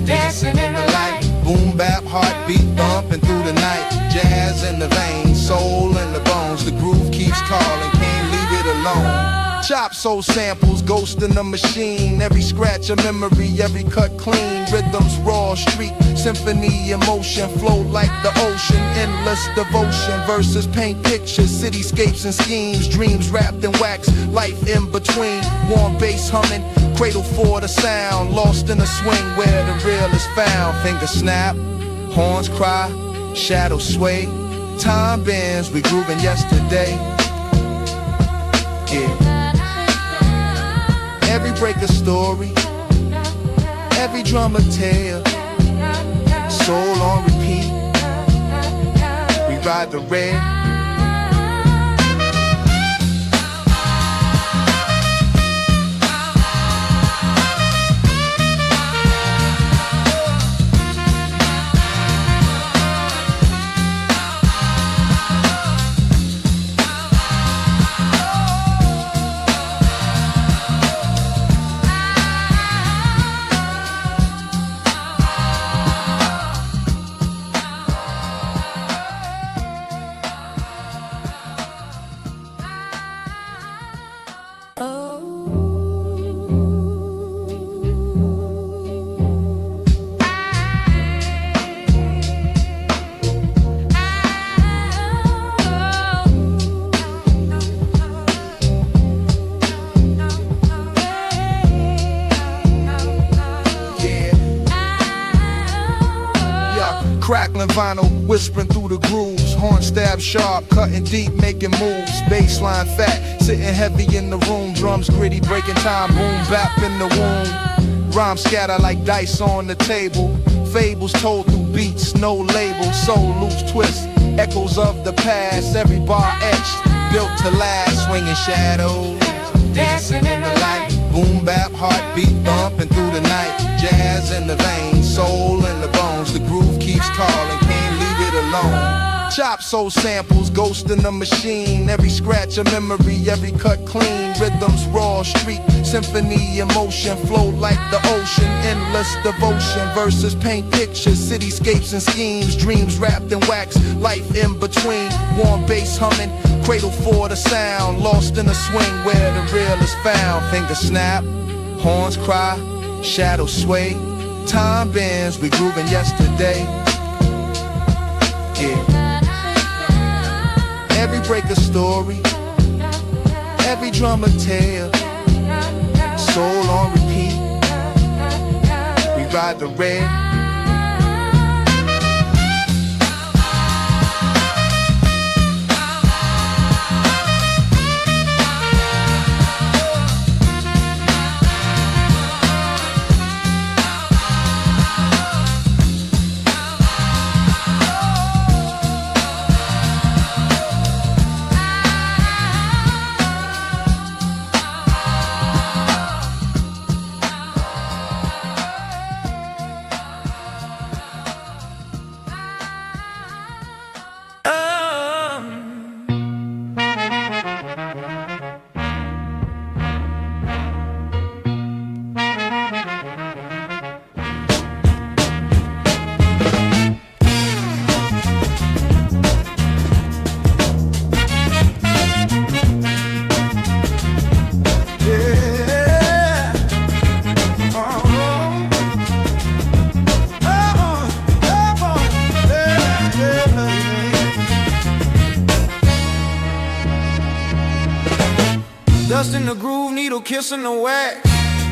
dancing in the light. Boom bap, heartbeat thumping through the night. Jazz in the veins, soul in the bones. The groove keeps calling, can't leave it alone. Chop soul samples, ghost in the machine. Every scratch a memory, every cut clean. Rhythms raw, street symphony, emotion flow like the ocean. Endless devotion, verses paint pictures, cityscapes and schemes. Dreams wrapped in wax, life in between. Warm bass humming, cradle for the sound. Lost in a swing where the real is found. Finger snap, horns cry, shadows sway. Time bends, we grooving yesterday. Yeah. Every break a story, every drum a tale. Soul on repeat, we ride the red. Crackling vinyl, whispering through the grooves. Horn stab sharp, cutting deep, making moves. Bassline fat, sitting heavy in the room. Drums gritty, breaking time, boom bap in the womb. Rhymes scatter like dice on the table. Fables told through beats, no label. Soul loose twist, echoes of the past. Every bar etched, built to last. Swinging shadows, dancing in the light. Boom bap, heartbeat thumping through the night. Jazz in the veins, soul in the bones. The groove keeps calling, can't leave it alone. Chop soul samples, ghost in the machine. Every scratch a memory, every cut clean. Rhythms raw, street symphony, emotion flow like the ocean. Endless devotion, verses paint pictures, cityscapes and schemes. Dreams wrapped in wax, life in between. Warm bass humming, cradle for the sound. Lost in a swing where the real is found. Finger snap, horns cry, shadows sway. Time bends, we grooving yesterday. Yeah. Every break a story, every drum a tale. Soul on repeat, we ride the red. needle kissing the wax.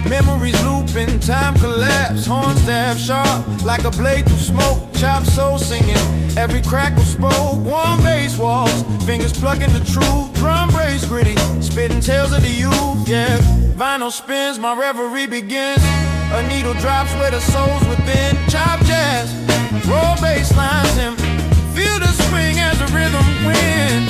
Memories looping, time collapse. Horn stab sharp like a blade through smoke. Chop soul singing, every crackle spoke. Warm bass walls, fingers plucking the truth. Drum brace gritty, spitting tales of the youth. Yeah, vinyl spins, my reverie begins. A needle drops where the soul's within. Chop jazz, roll bass lines him. Feel the swing as the rhythm wins.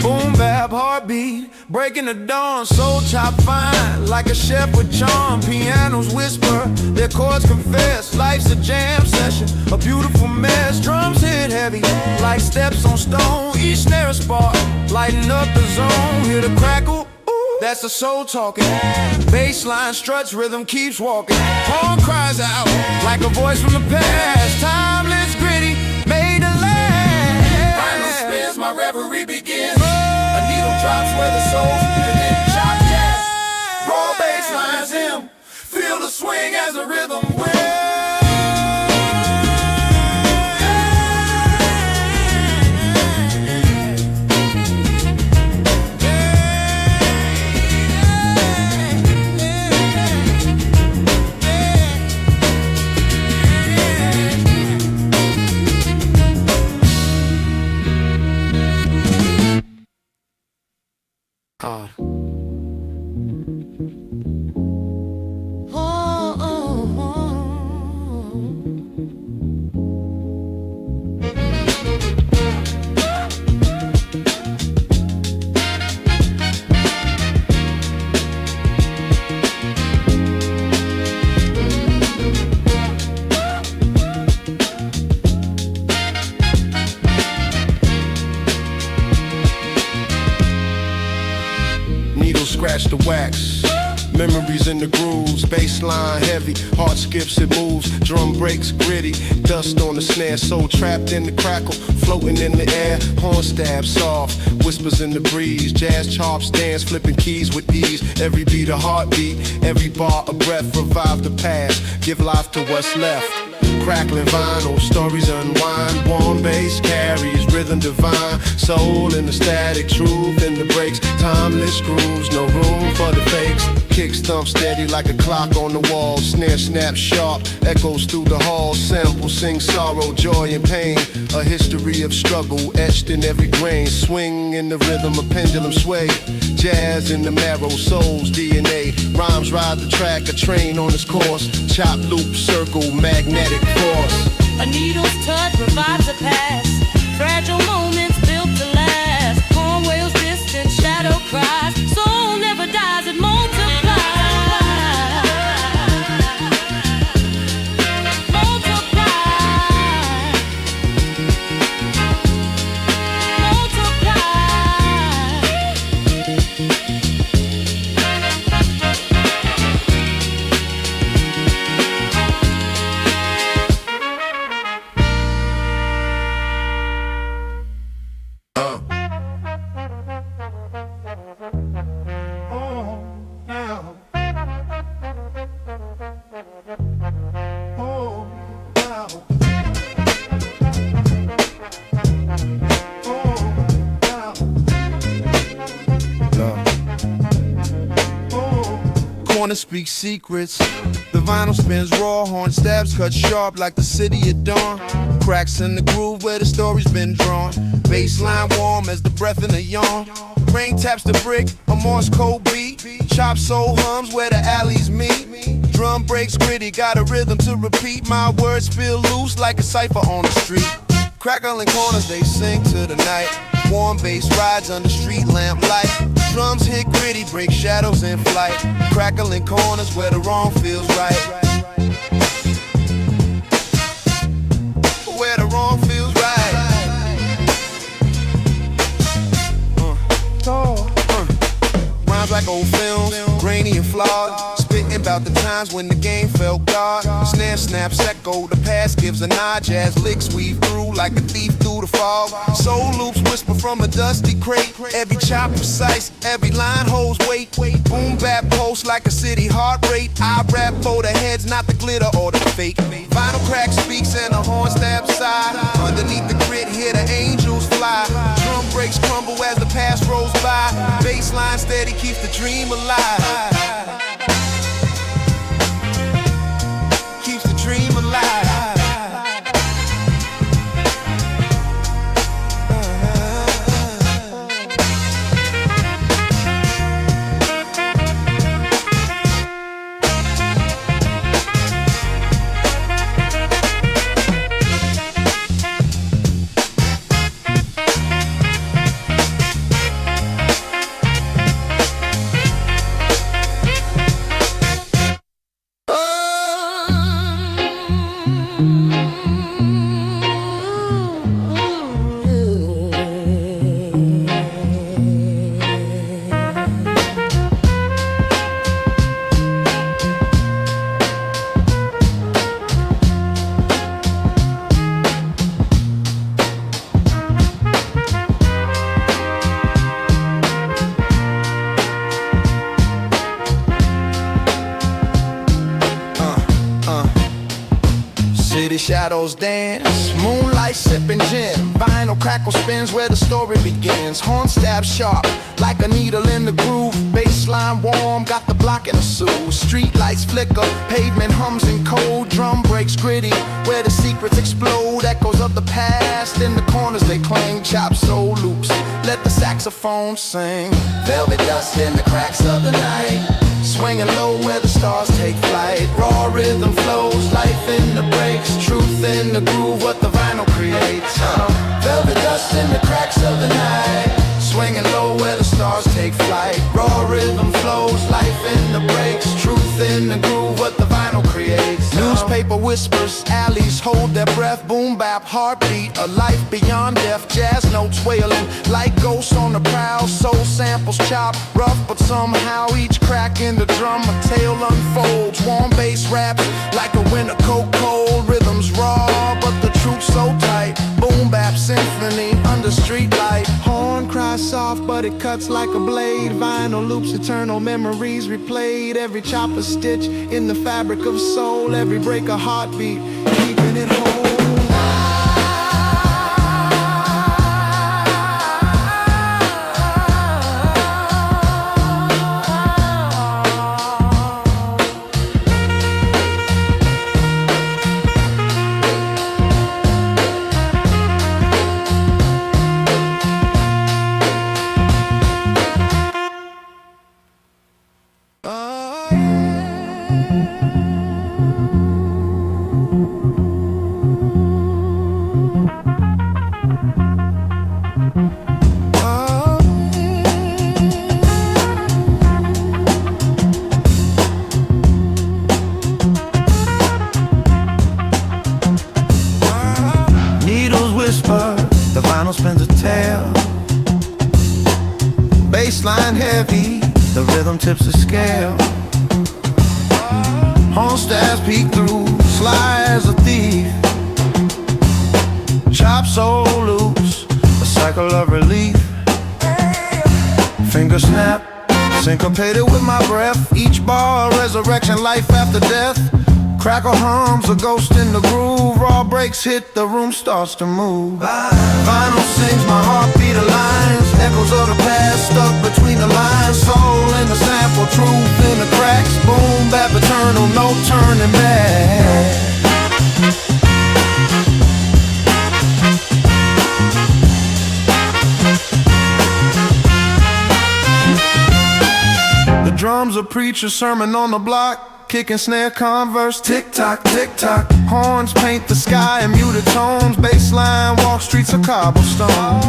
Boom bap heartbeat, breaking the dawn. Soul chop fine, like a chef with charm. Pianos whisper, their chords confess. Life's a jam session, a beautiful mess. Drums hit heavy, like steps on stone. Each snare a spark, lighting up the zone. Hear the crackle, ooh, that's the soul talking. Bassline struts, rhythm keeps walking. Horn cries out, like a voice from the past. Timeless, gritty, made to last. Final spins, my reverie begins. A needle drops where the soul's begin. Chop jazz, raw bass lines him. Feel the swing as the rhythm wins. Scratch the wax, memories in the grooves, bassline heavy, heart skips it moves, drum breaks gritty, dust on the snare, soul trapped in the crackle, floating in the air, horn stab soft, whispers in the breeze, jazz chops dance, flipping keys with ease, every beat a heartbeat, every bar a breath, revive the past, give life to what's left. Crackling vinyl, stories unwind. Warm bass carries rhythm divine. Soul in the static, truth in the breaks. Timeless grooves, no room for the fakes. Kick stump steady like a clock on the wall. Snare snap sharp, echoes through the halls. Sample sing sorrow, joy and pain. A history of struggle etched in every grain. Swing in the rhythm, a pendulum sway. Jazz in the marrow, soul's DNA. Rhymes ride the track, a train on its course. Chop, loop, circle, magnetic force. A needle's touch revives the past. Fragile moments built to last. Horn wails distant, shadow cries. Soul never dies, it multiplies. Corner speaks secrets. The vinyl spins raw, horn stabs cut sharp like the city at dawn. Cracks in the groove where the story's been drawn. Bassline warm as the breath in a yawn. Rain taps the brick, a Morse code beat. Chop soul hums where the alleys meet. Drum breaks gritty, got a rhythm to repeat. My words feel loose like a cipher on the street. Crackling corners, they sing to the night. Warm bass rides under street lamp light. Drums hit gritty, break shadows in flight. Crackling corners where the wrong feels right. Where the wrong feels right. Rhymes like old films, grainy and flawed. Spitting about the times when the game felt God. Snare snaps echo, the past gives a nod. Jazz licks weave through like a thief through the fog. Soul loops whisper from a dusty crate. Every chop precise, every line holds weight. Boom bap pulse like a city heart rate. I rap for the heads, not the glitter or the fake. Vinyl crack speaks and a horn stab side. Underneath the grid, hear the angels fly. Drum breaks baseline steady keeps the dream alive. Keeps the dream alive. City shadows dance, moonlight sipping gin. Vinyl crackle spins where the story begins. Horn stab sharp, like a needle in the groove. Baseline warm, got the block in a suit. Street lights flicker, pavement hums in cold. Drum breaks gritty, where the secrets explode. Echoes of the past, in the corners they cling. Chop soul loops, let the saxophone sing. Velvet dust in the cracks of the night. Swinging low where the stars take flight. Raw rhythm flows, life in the breaks. Truth in the groove, what the vinyl creates. Velvet dust in the cracks of the night. Swinging low where the stars take flight. Raw rhythm flows, life in the breaks. Truth in the groove, what the vinyl creates. Newspaper whispers, alleys hold their breath. Boom bap, heartbeat, a life beyond death. Jazz notes wailing like ghosts on the prowl. Soul samples chop, rough but somehow each crack in the drum a tale unfolds. Warm bass raps like a winter cold cold. Rhythms raw but the truth so tight. Boom bap symphony under street light. Horn cries soft but it cuts like a blade. Vinyl loops, eternal memories replayed. Every chop a stitch in the fabric of soul. Every break a heartbeat, keeping it whole. The vinyl spins a tale. Bassline heavy, the rhythm tips the scale. Horn stabs peek through, sly as a thief. Chop soul loops, a cycle of relief. Finger snap, syncopated with my breath. Each bar a resurrection, life after death. Crackle hums, a ghost in the groove. Raw breaks hit, the room starts to move. Vinyl sings, my heartbeat aligns. Echoes of the past stuck between the lines. Soul in the sample, truth in the cracks. Boom, bap eternal, no turning back. The drums a preacher, sermon on the block. Kick and snare, converse, tick-tock, tick-tock. Horns paint the sky in muted tones. Bassline, walk streets of cobblestone.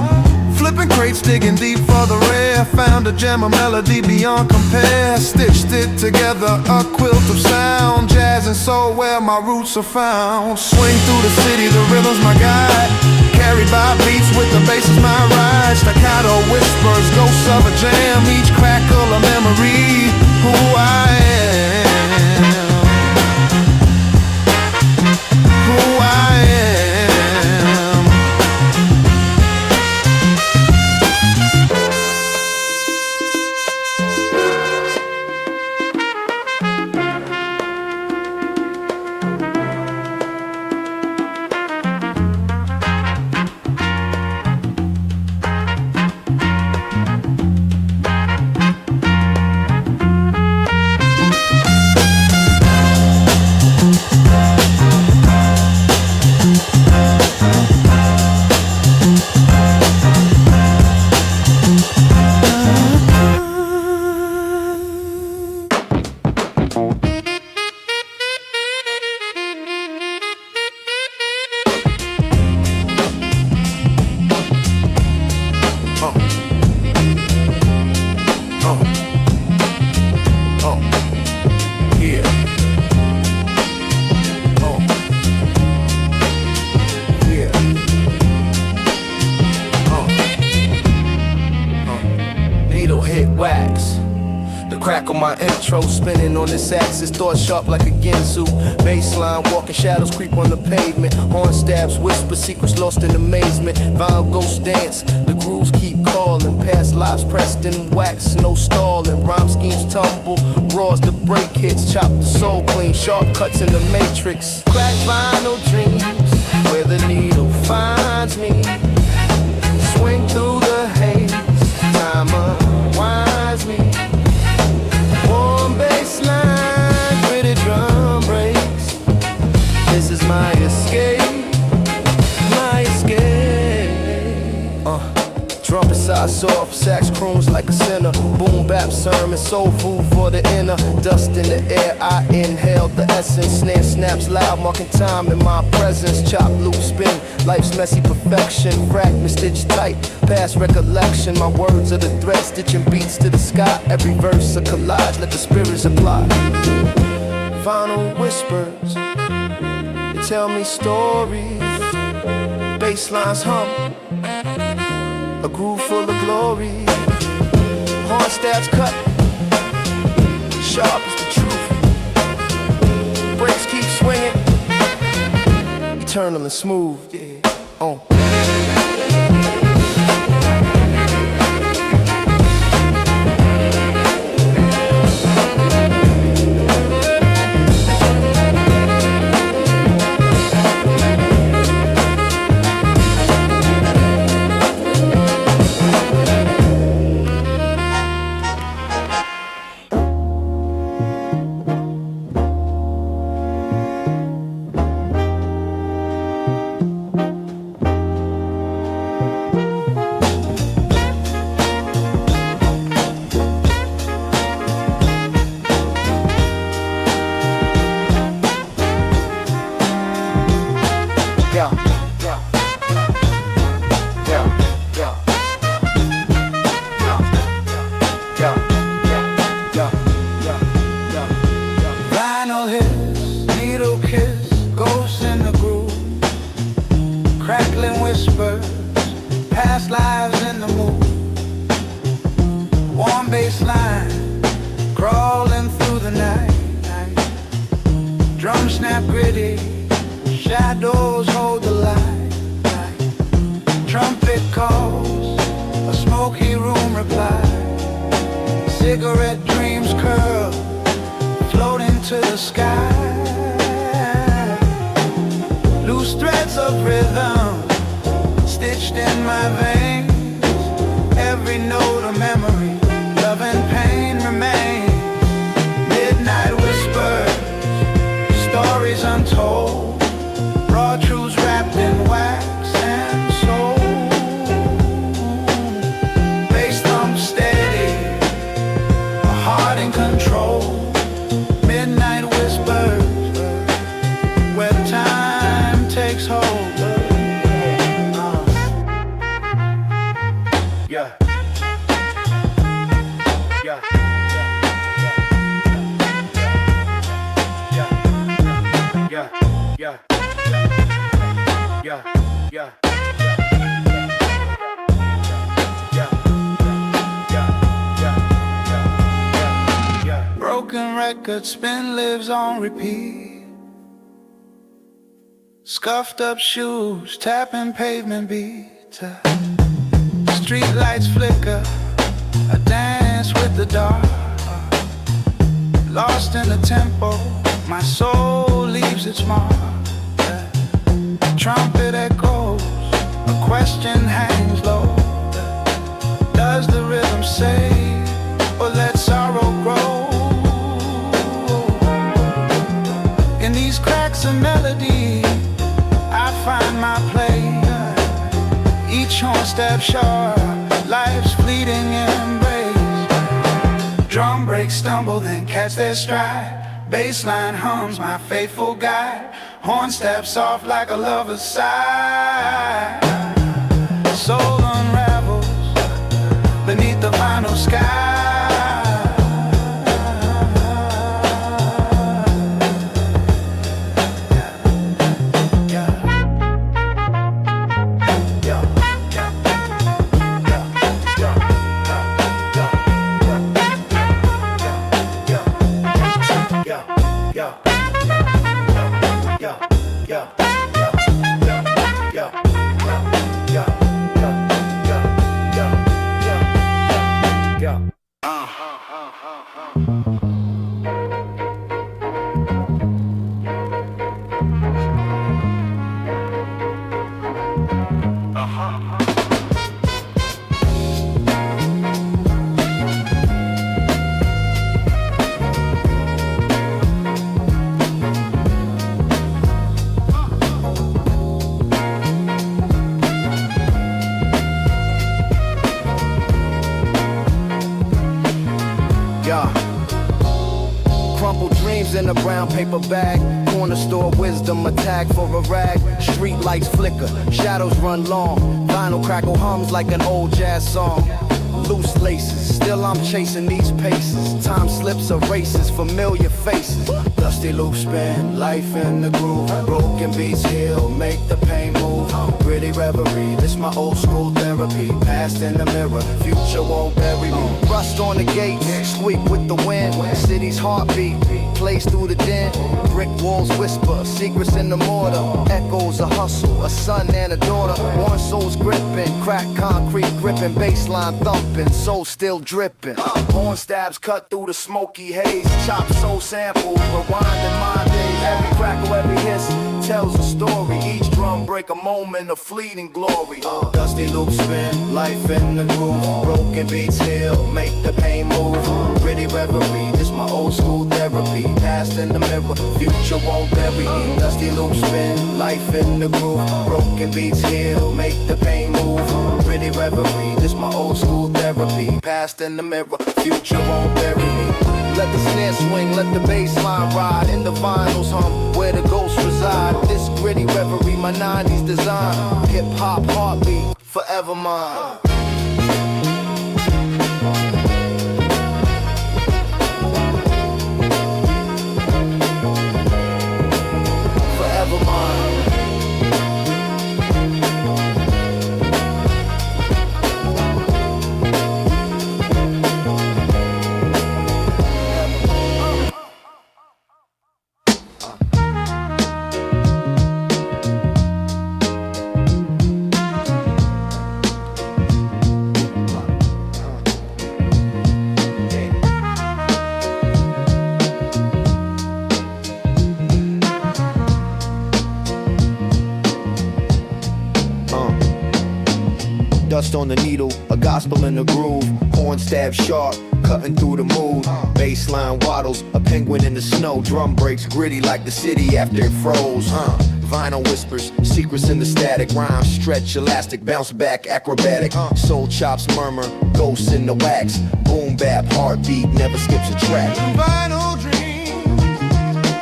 Flipping crates, digging deep for the rare. Found a gem, a melody beyond compare. Stitched it together, a quilt of sound. Jazz and soul where my roots are found. Swing through the city, the rhythm's my guide. Carried by beats with the bass is my ride. Staccato whispers, ghosts of a jam. Each crackle a memory, who I am. Who I am. The crack on my intro spinning on this axis, thought sharp like a Ginsu. Baseline, walking shadows creep on the pavement. Horn stabs, whisper secrets lost in amazement. Vinyl ghost dance, the grooves keep calling. Past lives pressed in wax, no stalling. Rhyme schemes tumble, raws the break hits. Chop the soul clean, sharp cuts in the matrix. Crack vinyl dreams, where the needle finds me. Swing through the haze, time unwinds me. Warm bass line, pretty drum breaks. This is my escape, my escape. Trumpet side soft, sax croons like a sinner. Boom bap sermon, soul food for the inner. Dust in the air, I inhale the essence. Snare snaps loud, marking time in my presence. Chop, loop, spin, life's messy perfection. Fragment stitched tight, past recollection. My words are the thread, stitching beats to the sky. Every verse a collage, let the spirits apply. Final whispers, they tell me stories. Basslines hum, a groove full of glory. Horn stabs cut, sharp as the truth. Brakes keep swinging, eternal and smooth. Vinyl hits, needle kiss, ghosts in the groove. Crackling whispers, past lives in the mood. Warm bass line, crawling through the night. Drum snap gritty, shadows hold the light. Trumpet calls, a smoky room replies. Cigarette dreams curl, floating to the sky. Loose threads of rhythm, stitched in my veins. Every note a memory, love and pain remain. Midnight whispers, stories untold. Raw truths wrapped in wax and soul. Bass thump steady, a heart in control. Midnight whispers, where time takes hold. Yeah. Yeah. Yeah. Yeah. Yeah. Yeah. Broken record spin lives on repeat. Scuffed up shoes, tapping pavement beats. Street lights flicker, I dance with the dark. Lost in the tempo, my soul leaves its mark. Trumpet echoes, a question hangs low. Does the rhythm say, or let sorrow grow? In these cracks of melody, I find my place. Each horn stab sharp, life's fleeting embrace. Drum breaks stumble, then catch their stride. Bassline hums, my faithful guide. Horn stab soft like a lover's sigh. Soul unravels beneath the vinyl sky. Crumpled dreams in a brown paper bag. Corner store wisdom, a tag for a rag. Street lights flicker, shadows run long. Vinyl crackle hums like an old jazz song. Loose laces, still I'm chasing these paces. Time slips, erases, familiar faces. Dusty loop spin, life in the groove. Broken beats heal, make the pain move. Gritty reverie, this my old school therapy. Past in the mirror, future won't bury me. Rust on the gate, squeak with the wind. City's heartbeat, plays through the den. Brick walls whisper, secrets in the mortar. Echoes a hustle, a son and a daughter. One soul's gripping, crack concrete gripping. Baseline thumping, soul still dripping. Horn stabs cut through the smoky haze. Chop soul samples, rewinding my days. Every crackle, every hiss tells a story. Each drum break a moment of fleeting glory. Dusty loop spin, life in the groove. Broken beats heal, make the pain move. Gritty reverie, this my old school therapy. Past in the mirror, future won't bury me. Dusty loop spin, life in the groove. Broken beats heal, make the pain move. Gritty reverie, this my old school therapy. Past in the mirror, future won't bury me. Let the snare swing, let the bass line ride. In the vinyls hum, where the ghosts reside. This gritty reverie, my 90s design. Hip-hop heartbeat, forever mine. Forever mine. Dust on the needle, a gospel in the groove. Horn stab sharp, cutting through the mood. Bassline waddles, a penguin in the snow. Drum breaks gritty like the city after it froze. Vinyl whispers, secrets in the static. Rhymes stretch, elastic, bounce back, acrobatic. Soul chops murmur, ghosts in the wax. Boom bap, heartbeat, never skips a track. Vinyl dreams,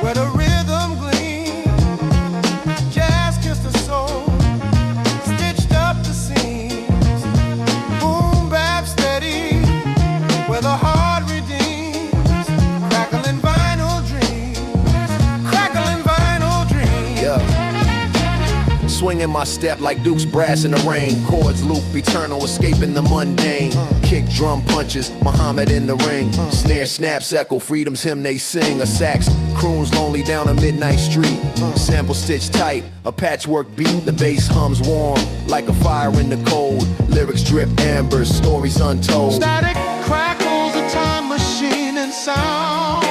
where the rhythm gleams. Jazz kissed the soul, stitched up the seams. Boom bap steady, where the heart redeems. Crackling vinyl dreams, crackling vinyl dreams. Yeah. Swinging my step like Duke's brass in the rain. Chords loop eternal, escaping the mundane. Kick drum punches, Muhammad in the ring. Snare snaps echo, freedom's hymn they sing. A sax croons lonely down a midnight street. Sample stitched tight, a patchwork beat. The bass hums warm, like a fire in the cold. Lyrics drip amber, stories untold. Static crackles, a time machine and sound.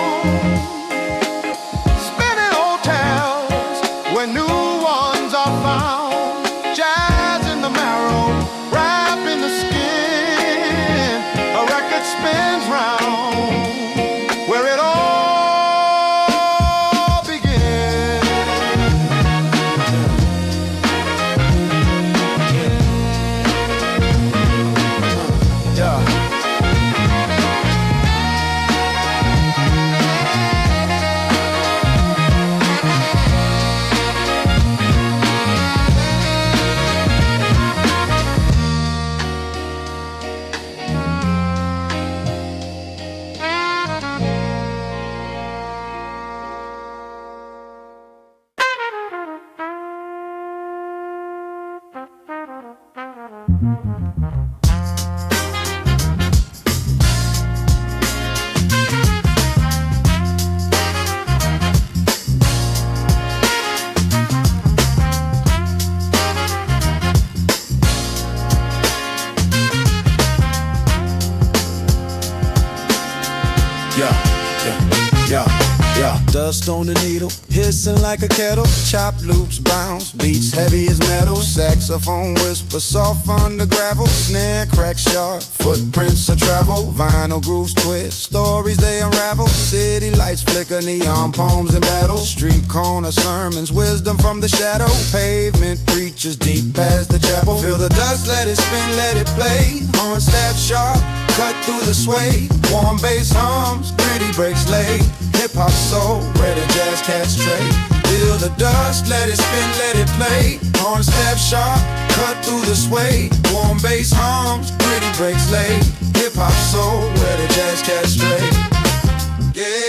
Spinning old tales where new ones are found. Jazz in the marrow, rap in the skin. A record spins round where it all begins. Yeah. Dust on the needle, hissing like a kettle. Chop loops, bounce, beats heavy as metal. Saxophone whisper, soft on the gravel. Snare cracks sharp, footprints of travel. Vinyl grooves twist, stories they unravel. City lights flicker, neon poems and battles. Street corner sermons, wisdom from the shadow. Pavement preachers deep past the chapel. Feel the dust, let it spin, let it play. Horn stab sharp, cut through the sway. Warm bass hums, gritty breaks laid. HipHop soul, where the jazz cats trade. Feel the dust, let it spin, let it play. Horn step sharp, cut through the sway. Warm bass hums, gritty breaks laid. HipHop soul, where the jazz cats trade. Yeah.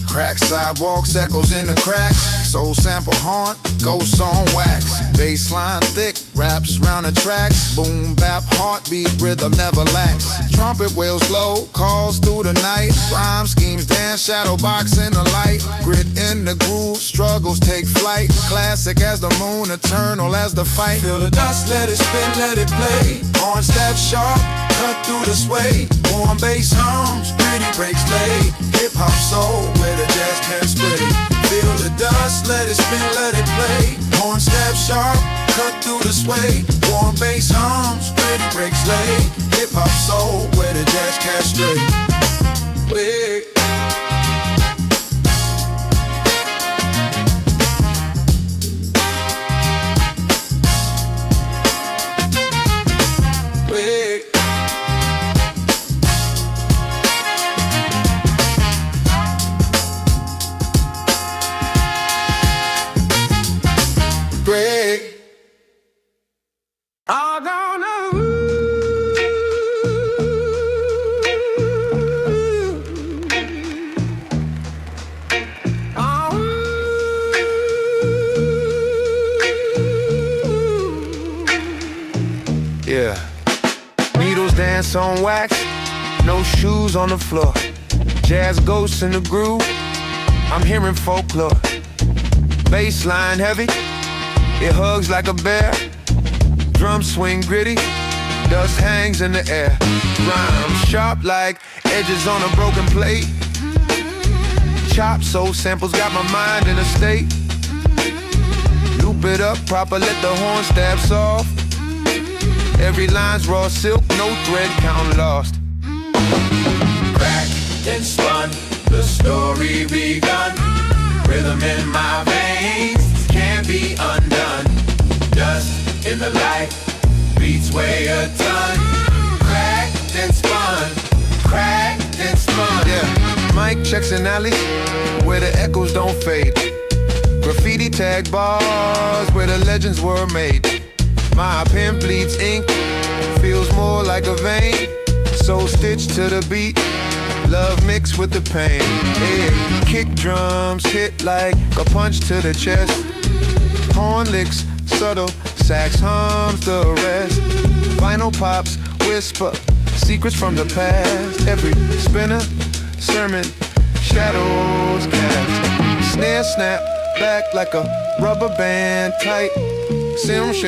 Crack sidewalks, echoes in the cracks. Soul sample haunt, ghosts on wax. Bassline thick, raps round the tracks. Boom bap, heartbeat, rhythm never lacks. Trumpet wails low, calls through the night. Rhyme schemes dance, shadow box in the light. Grit in the groove, struggles take flight. Classic as the moon, eternal as the fight. Feel the dust, let it spin, let it play. Horn step sharp, cut through the sway. Warm bass hums, gritty breaks laid. Hip-hop soul, where the jazz can spray. Feel the dust, let it spin, let it play. Horn step sharp, cut through the sway. Warm bass hums, gritty breaks laid. Hip-hop soul, where the jazz can stray. Wait. Yeah. Needles dance on wax, no shoes on the floor. Jazz ghosts in the groove, I'm hearing folklore. Bassline heavy, it hugs like a bear. Drums swing gritty, dust hangs in the air. Rhymes sharp like edges on a broken plate. Chop soul samples got my mind in a state. Loop it up proper, let the horn stab soft. Every line's raw silk, no thread count lost. Cracked and spun, the story begun. Rhythm in my veins, can't be undone. Dust in the light, beats weigh a ton. Cracked and spun, cracked and spun. Yeah, mic checks in alleys, where the echoes don't fade. Graffiti tag bars, where the legends were made. My pen bleeds ink, feels more like a vein. Soul stitched to the beat, love mixed with the pain. Yeah. Kick drums hit like a punch to the chest. Horn licks subtle, sax hums the rest. Vinyl pops whisper secrets from the past. Every spinner sermon, shadows cast. Snare snap back like a rubber band tight. Sim